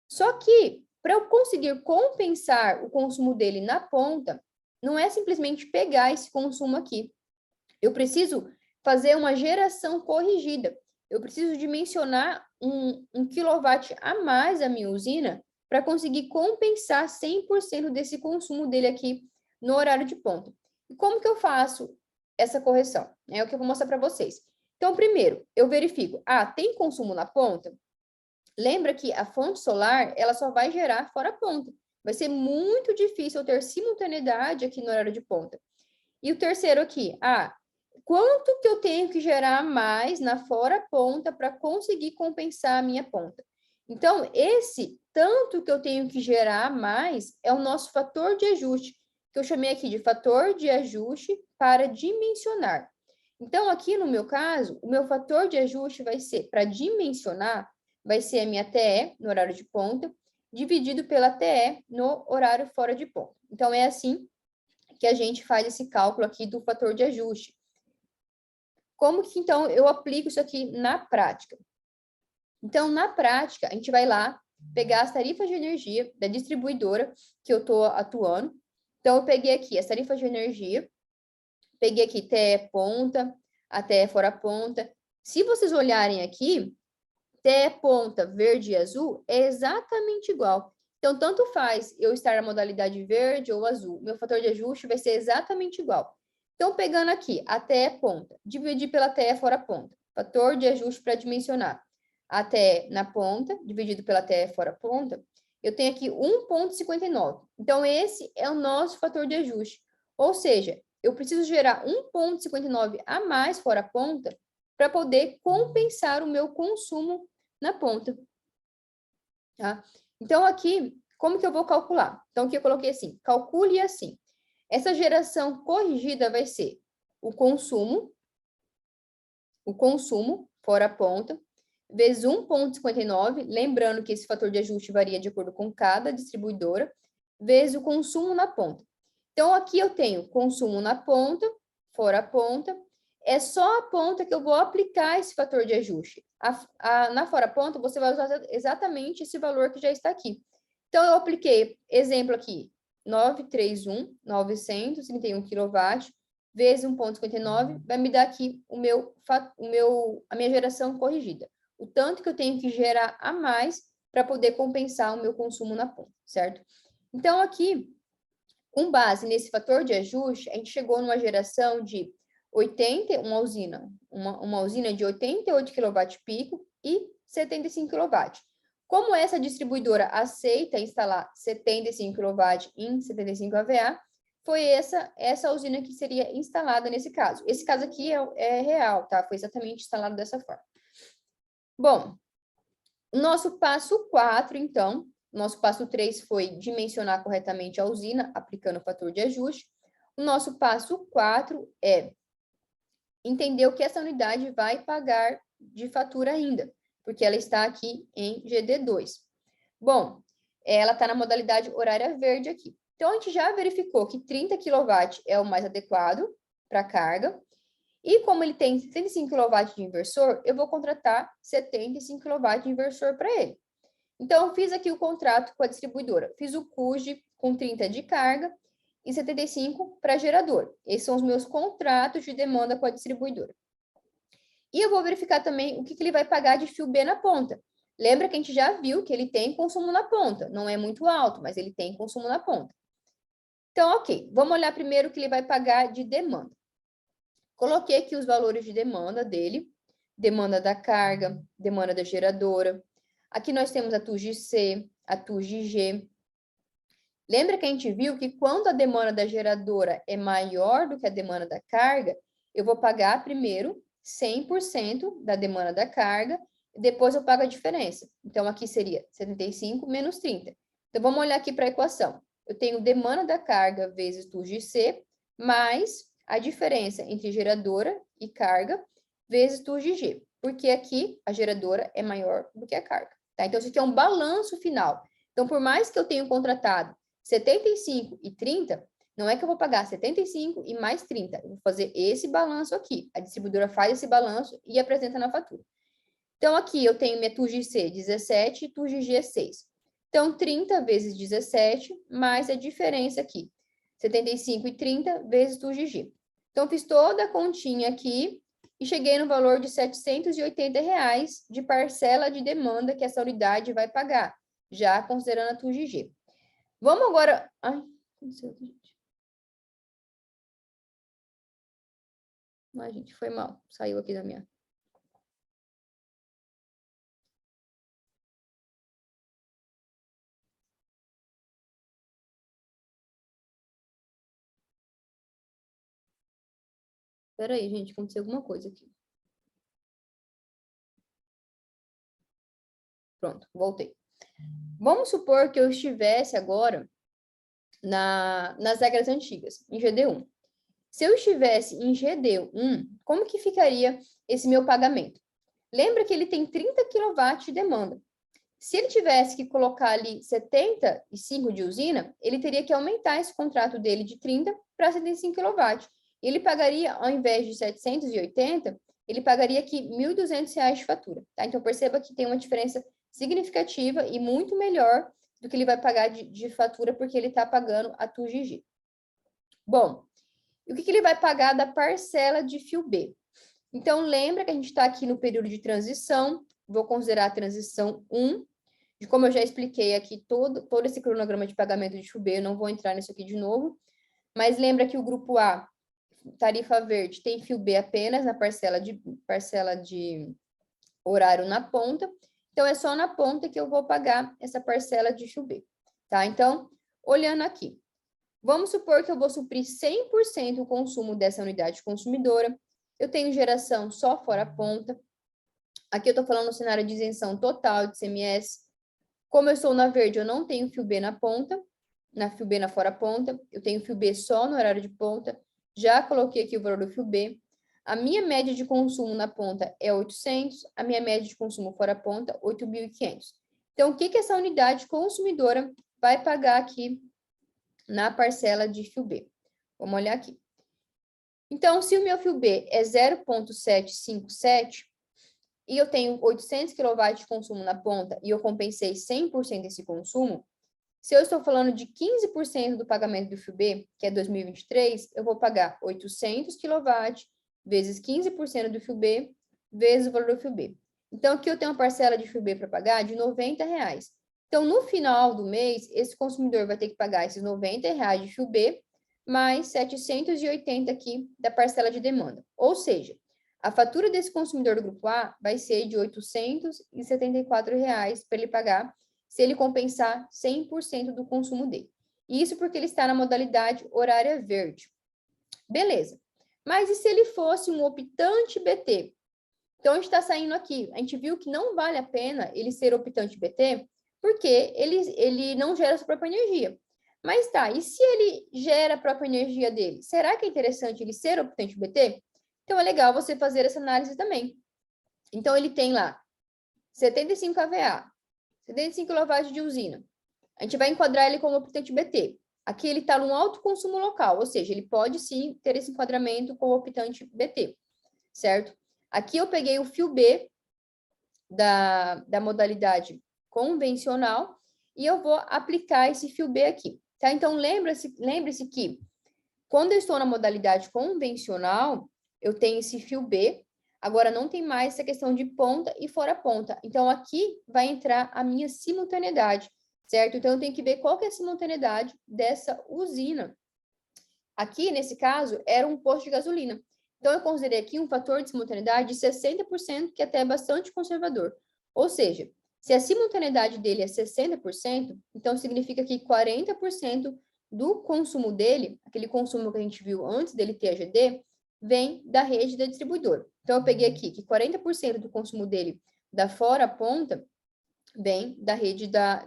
Só que, para eu conseguir compensar o consumo dele na ponta, não é simplesmente pegar esse consumo aqui. Eu preciso fazer uma geração corrigida. Eu preciso dimensionar um quilowatt a mais a minha usina para conseguir compensar 100% desse consumo dele aqui no horário de ponta. E como que eu faço essa correção? É o que eu vou mostrar para vocês. Então, primeiro, eu verifico, tem consumo na ponta? Lembra que a fonte solar, ela só vai gerar fora a ponta. Vai ser muito difícil eu ter simultaneidade aqui no horário de ponta. E o terceiro aqui, quanto que eu tenho que gerar mais na fora ponta para conseguir compensar a minha ponta? Então, esse tanto que eu tenho que gerar mais é o nosso fator de ajuste, que eu chamei aqui de fator de ajuste para dimensionar. Então, aqui no meu caso, o meu fator de ajuste vai ser, para dimensionar, vai ser a minha TE no horário de ponta, dividido pela TE no horário fora de ponta. Então, é assim que a gente faz esse cálculo aqui do fator de ajuste. Como que, então, eu aplico isso aqui na prática? Então, na prática, a gente vai lá pegar as tarifas de energia da distribuidora que eu estou atuando. Então, eu peguei aqui as tarifas de energia, peguei aqui TE ponta, até fora ponta. Se vocês olharem aqui, TE ponta verde e azul é exatamente igual. Então, tanto faz eu estar na modalidade verde ou azul, meu fator de ajuste vai ser exatamente igual. Então, pegando aqui a TE ponta, dividir pela TE fora ponta, fator de ajuste para dimensionar. A TE na ponta, dividido pela TE fora ponta, eu tenho aqui 1,59. Então, esse é o nosso fator de ajuste. Ou seja, eu preciso gerar 1,59 a mais fora ponta para poder compensar o meu consumo na ponta. Tá? Então, aqui, como que eu vou calcular? Então, aqui eu coloquei assim, calcule assim. Essa geração corrigida vai ser o consumo fora a ponta, vezes 1,59, lembrando que esse fator de ajuste varia de acordo com cada distribuidora, vezes o consumo na ponta. Então, aqui eu tenho consumo na ponta, fora a ponta, é só a ponta que eu vou aplicar esse fator de ajuste. Na fora ponta, você vai usar exatamente esse valor que já está aqui. Então, eu apliquei, exemplo aqui, 931 kW, vezes 1,59, vai me dar aqui a minha geração corrigida. O tanto que eu tenho que gerar a mais para poder compensar o meu consumo na ponta, certo? Então, aqui, com base nesse fator de ajuste, a gente chegou numa geração de uma usina de 88 kW e 75 kW. Como essa distribuidora aceita instalar 75 kW em 75 AVA, foi essa usina que seria instalada nesse caso. Esse caso aqui é real, tá? Foi exatamente instalado dessa forma. Bom, o nosso passo 4, então, nosso passo 3 foi dimensionar corretamente a usina, aplicando o fator de ajuste. O nosso passo 4 é entender o que essa unidade vai pagar de fatura ainda, porque ela está aqui em GD2. Bom, ela está na modalidade horária verde aqui. Então, a gente já verificou que 30 kW é o mais adequado para carga, e como ele tem 75 kW de inversor, eu vou contratar 75 kW de inversor para ele. Então, eu fiz aqui o contrato com a distribuidora. Fiz o CUJ com 30 de carga e 75 para gerador. Esses são os meus contratos de demanda com a distribuidora. E eu vou verificar também o que ele vai pagar de fio B na ponta. Lembra que a gente já viu que ele tem consumo na ponta. Não é muito alto, mas ele tem consumo na ponta. Então, ok. Vamos olhar primeiro o que ele vai pagar de demanda. Coloquei aqui os valores de demanda dele, demanda da carga, demanda da geradora. Aqui nós temos a TUG-C, a TUG-G. Lembra que a gente viu que quando a demanda da geradora é maior do que a demanda da carga, eu vou pagar primeiro 100% da demanda da carga, depois eu pago a diferença. Então, aqui seria 75 menos 30. Então, vamos olhar aqui para a equação. Eu tenho demanda da carga vezes TUG-C, mais a diferença entre geradora e carga, vezes TUG-G. Porque aqui a geradora é maior do que a carga. Tá? Então, isso aqui é um balanço final. Então, por mais que eu tenha contratado 75 e 30, não é que eu vou pagar 75 e mais 30. Eu vou fazer esse balanço aqui. A distribuidora faz esse balanço e apresenta na fatura. Então, aqui eu tenho minha TUG-C 17 e TUG-G 6. Então, 30 vezes 17, mais a diferença aqui. 75 e 30 vezes TUG-G. Então, fiz toda a continha aqui e cheguei no valor de R$ 780 de parcela de demanda que essa unidade vai pagar, já considerando a TUG-G. Vamos agora... Ai, o que aconteceu, gente? Ai, gente, foi mal. Saiu aqui da minha... Espera aí, gente, aconteceu alguma coisa aqui. Pronto, voltei. Vamos supor que eu estivesse agora nas regras antigas, em GD1. Se eu estivesse em GD1, como que ficaria esse meu pagamento? Lembra que ele tem 30 kW de demanda. Se ele tivesse que colocar ali 75 de usina, ele teria que aumentar esse contrato dele de 30 para 75 kW. Ele pagaria, ao invés de 780, ele pagaria aqui R$ 1.200 de fatura. Tá? Então, perceba que tem uma diferença significativa e muito melhor do que ele vai pagar de fatura, porque ele está pagando a TUG-G. Bom, e o que ele vai pagar da parcela de fio B? Então, lembra que a gente está aqui no período de transição, vou considerar a transição 1, de como eu já expliquei aqui todo esse cronograma de pagamento de fio B, eu não vou entrar nisso aqui de novo, mas lembra que o grupo A, tarifa verde, tem fio B apenas na parcela de horário na ponta, então é só na ponta que eu vou pagar essa parcela de fio B, tá? Então, olhando aqui, vamos supor que eu vou suprir 100% o consumo dessa unidade consumidora, eu tenho geração só fora a ponta, aqui eu estou falando no cenário de isenção total de ICMS, como eu estou na verde, eu não tenho fio B na ponta, fio B na fora ponta, eu tenho fio B só no horário de ponta, já coloquei aqui o valor do fio B, a minha média de consumo na ponta é 800, a minha média de consumo fora ponta, 8.500. Então, o que essa unidade consumidora vai pagar aqui na parcela de fio B? Vamos olhar aqui. Então, se o meu fio B é 0,757 e eu tenho 800 kW de consumo na ponta e eu compensei 100% desse consumo, se eu estou falando de 15% do pagamento do fio B, que é 2023, eu vou pagar 800 kW vezes 15% do fio B, vezes o valor do fio B. Então, aqui eu tenho uma parcela de fio B para pagar de R$ 90. Então, no final do mês, esse consumidor vai ter que pagar esses R$ 90 de fio B, mais 780 aqui da parcela de demanda. Ou seja, a fatura desse consumidor do grupo A vai ser de R$ 874 para ele pagar se ele compensar 100% do consumo dele. Isso porque ele está na modalidade horária verde. Beleza. Mas e se ele fosse um optante BT? Então, a gente está saindo aqui. A gente viu que não vale a pena ele ser optante BT, porque ele não gera sua própria energia. Mas tá, e se ele gera a própria energia dele? Será que é interessante ele ser optante BT? Então, é legal você fazer essa análise também. Então, ele tem lá 75 kVA, 75 kW de usina. A gente vai enquadrar ele como optante BT. Aqui ele está num alto consumo local, ou seja, ele pode sim ter esse enquadramento como optante BT, certo? Aqui eu peguei o fio B da modalidade convencional e eu vou aplicar esse fio B aqui, tá? Então, lembre-se que quando eu estou na modalidade convencional, eu tenho esse fio B, agora não tem mais essa questão de ponta e fora ponta. Então, aqui vai entrar a minha simultaneidade, certo? Então, eu tenho que ver qual que é a simultaneidade dessa usina. Aqui, nesse caso, era um posto de gasolina. Então, eu considerei aqui um fator de simultaneidade de 60%, que até é bastante conservador. Ou seja, se a simultaneidade dele é 60%, então significa que 40% do consumo dele, aquele consumo que a gente viu antes dele ter a GD, vem da rede da distribuidora. Então, eu peguei aqui que 40% do consumo dele da fora ponta vem da rede da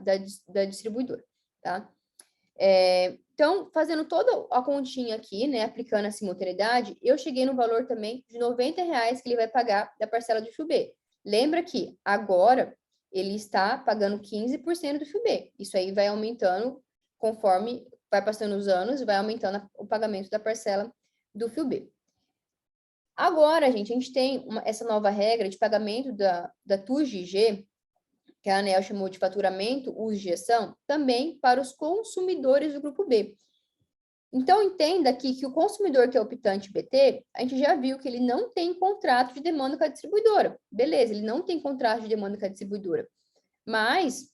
distribuidora, tá? Então, fazendo toda a continha aqui, né, aplicando a simultaneidade, eu cheguei no valor também de R$90 que ele vai pagar da parcela do FIUB. Lembra que agora ele está pagando 15% do FIUB. Isso aí vai aumentando conforme vai passando os anos, vai aumentando o pagamento da parcela do FIUB. Agora, gente, a gente tem essa nova regra de pagamento da TUSGG, que a ANEEL chamou de faturamento, uso e gestão, também para os consumidores do grupo B. Então, entenda aqui que o consumidor que é optante BT, a gente já viu que ele não tem contrato de demanda com a distribuidora. Beleza, ele não tem contrato de demanda com a distribuidora. Mas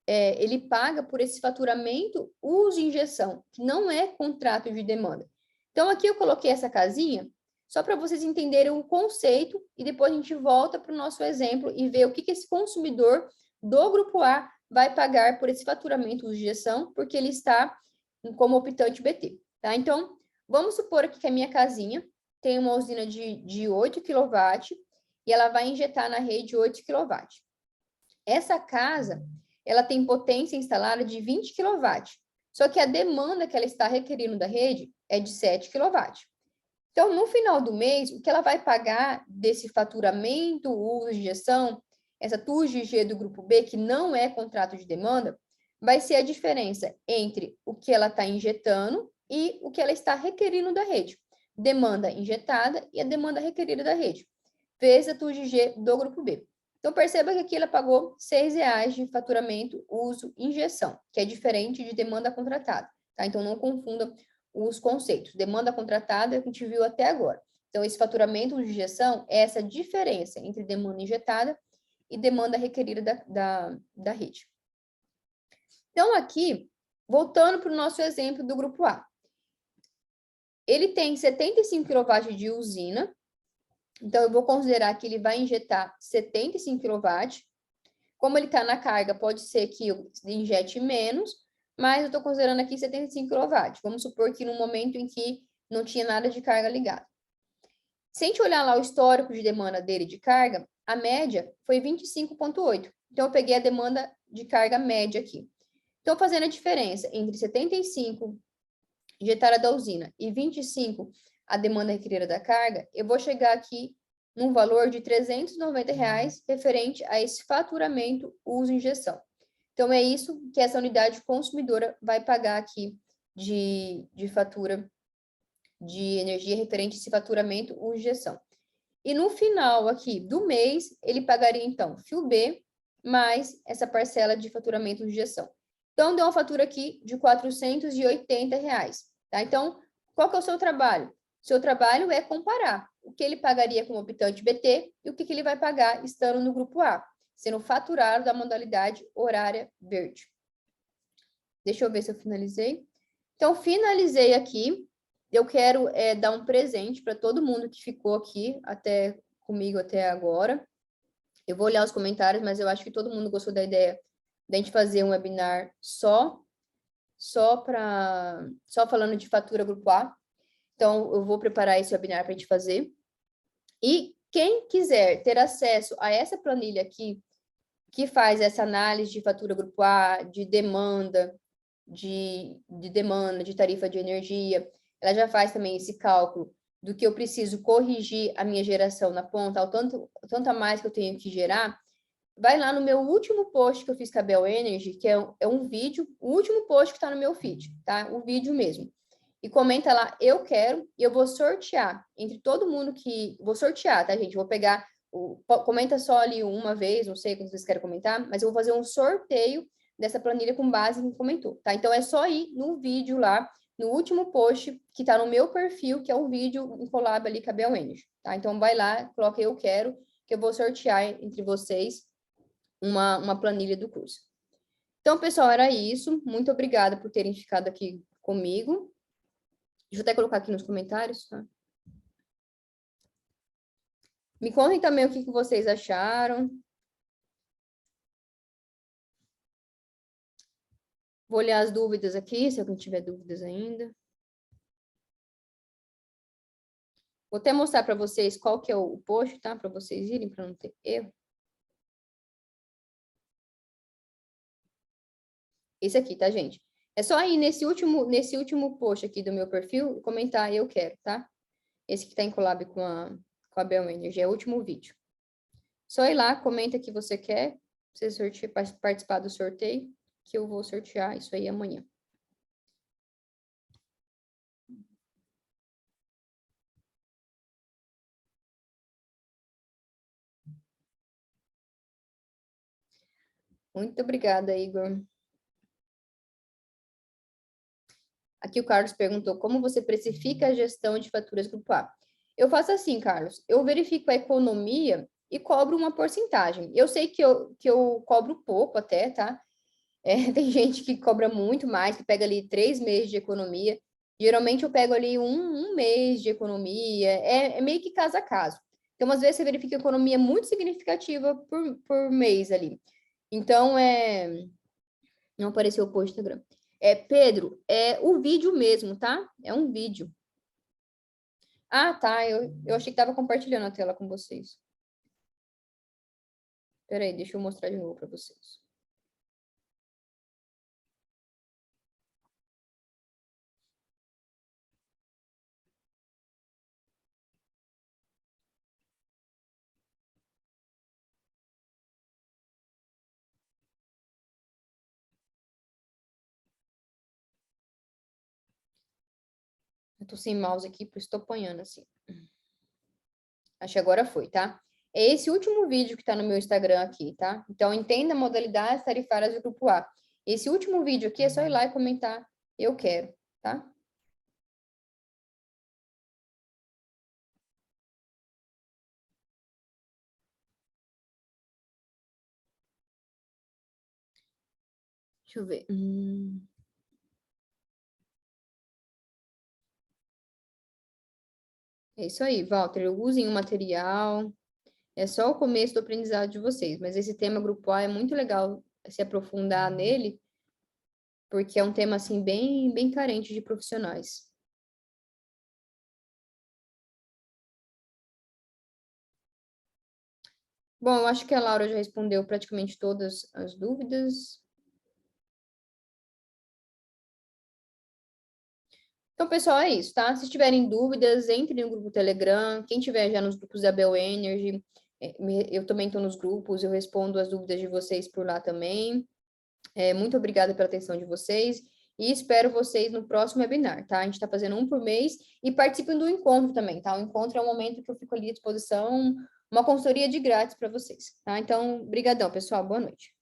ele paga por esse faturamento, uso e injeção, que não é contrato de demanda. Então, aqui eu coloquei essa casinha só para vocês entenderem o conceito e depois a gente volta para o nosso exemplo e ver o que esse consumidor do grupo A vai pagar por esse faturamento, uso e injeção, porque ele está como optante BT, tá? Então, vamos supor aqui que a minha casinha tem uma usina de 8 kW e ela vai injetar na rede 8 kW. Essa casa, ela tem potência instalada de 20 kW, só que a demanda que ela está requerindo da rede é de 7 kW. Então, no final do mês, o que ela vai pagar desse faturamento, uso de gestão, essa TUSGG do grupo B, que não é contrato de demanda, vai ser a diferença entre o que ela está injetando e o que ela está requerindo da rede. Demanda injetada e a demanda requerida da rede, vezes a TUSGG do grupo B. Então, perceba que aqui ela pagou R$6 de faturamento, uso, injeção, que é diferente de demanda contratada, tá? Então, não confunda os conceitos. Demanda contratada é o que a gente viu até agora. Então, esse faturamento de injeção é essa diferença entre demanda injetada e demanda requerida da rede. Então, aqui, voltando para o nosso exemplo do grupo A. Ele tem 75 kW de usina, então eu vou considerar que ele vai injetar 75 kW. Como ele está na carga, pode ser que eu injete menos, mas eu estou considerando aqui 75 kW. Vamos supor que no momento em que não tinha nada de carga ligada. Se a gente olhar lá o histórico de demanda dele de carga, a média foi 25,8. Então, eu peguei a demanda de carga média aqui. Então, fazendo a diferença entre 75 injetada da usina e 25 a demanda requerida da carga, eu vou chegar aqui num valor de R$390 referente a esse faturamento uso e injeção. Então, é isso que essa unidade consumidora vai pagar aqui de fatura de energia referente a esse faturamento uso e injeção. E no final aqui do mês, ele pagaria, então, FIUB mais essa parcela de faturamento uso e injeção. Então, deu uma fatura aqui de R$480, tá? Então, qual que é o seu trabalho? Seu trabalho é comparar o que ele pagaria como optante BT e o que ele vai pagar estando no grupo A, sendo faturado da modalidade horária verde. Deixa eu ver se eu finalizei. Então, finalizei aqui. Eu quero dar um presente para todo mundo que ficou aqui comigo até agora. Eu vou olhar os comentários, mas eu acho que todo mundo gostou da ideia de a gente fazer um webinar só falando de fatura grupo A. Então, eu vou preparar esse webinar para a gente fazer. E quem quiser ter acesso a essa planilha aqui, que faz essa análise de fatura grupo A, de demanda, de tarifa de energia, ela já faz também esse cálculo do que eu preciso corrigir a minha geração na ponta, ao tanto a mais que eu tenho que gerar. Vai lá no meu último post que eu fiz com a Bel Energy, que é um vídeo, o último post que está no meu feed, tá? O vídeo mesmo. E comenta lá, eu quero, e eu vou sortear entre todo mundo que... Vou sortear, tá, gente? Vou pegar... Comenta só ali uma vez, não sei quando vocês querem comentar, mas eu vou fazer um sorteio dessa planilha com base em quem comentou, tá? Então, é só ir no vídeo lá, no último post, que está no meu perfil, que é um vídeo em collab ali com a Bel Energy, tá? Então, vai lá, coloca eu quero, que eu vou sortear entre vocês uma planilha do curso. Então, pessoal, era isso. Muito obrigada por terem ficado aqui comigo. Deixa eu até colocar aqui nos comentários, tá? Me contem também o que vocês acharam. Vou olhar as dúvidas aqui, se alguém tiver dúvidas ainda. Vou até mostrar para vocês qual que é o post, tá? Para vocês irem, para não ter erro. Esse aqui, tá, gente? É só ir nesse último post aqui do meu perfil, comentar eu quero, tá? Esse que tá em collab com a Bell Energy, é o último vídeo. Só ir lá, comenta que você quer, você participar do sorteio, que eu vou sortear isso aí amanhã. Muito obrigada, Igor. Aqui o Carlos perguntou como você precifica a gestão de faturas grupo A. Eu faço assim, Carlos, eu verifico a economia e cobro uma porcentagem. Eu sei que eu cobro pouco até, tá? Tem gente que cobra muito mais, que pega ali 3 meses de economia. Geralmente eu pego ali um mês de economia, é meio que caso a caso. Então, às vezes, você verifica economia muito significativa por mês ali. Então, não apareceu o post do Instagram. Pedro, é o vídeo mesmo, tá? É um vídeo. Ah, tá. Eu achei que estava compartilhando a tela com vocês. Peraí, deixa eu mostrar de novo para vocês. Eu tô sem mouse aqui, por isso estou apanhando assim. Acho que agora foi, tá? É esse último vídeo que está no meu Instagram aqui, tá? Então, entenda modalidades tarifárias do grupo A. Esse último vídeo aqui é só ir lá e comentar, eu quero, tá? Deixa eu ver. É isso aí, Walter. Usem o material. É só o começo do aprendizado de vocês, mas esse tema grupo A é muito legal se aprofundar nele, porque é um tema assim bem carente de profissionais. Bom, eu acho que a Laura já respondeu praticamente todas as dúvidas. Então, pessoal, é isso, tá? Se tiverem dúvidas, entre no grupo Telegram. Quem tiver já nos grupos da Bell Energy, eu também estou nos grupos, eu respondo as dúvidas de vocês por lá também. Muito obrigada pela atenção de vocês e espero vocês no próximo webinar, tá? A gente está fazendo um por mês e participem do encontro também, tá? O encontro é um momento que eu fico ali à disposição, uma consultoria de grátis para vocês, tá? Então, brigadão, pessoal. Boa noite.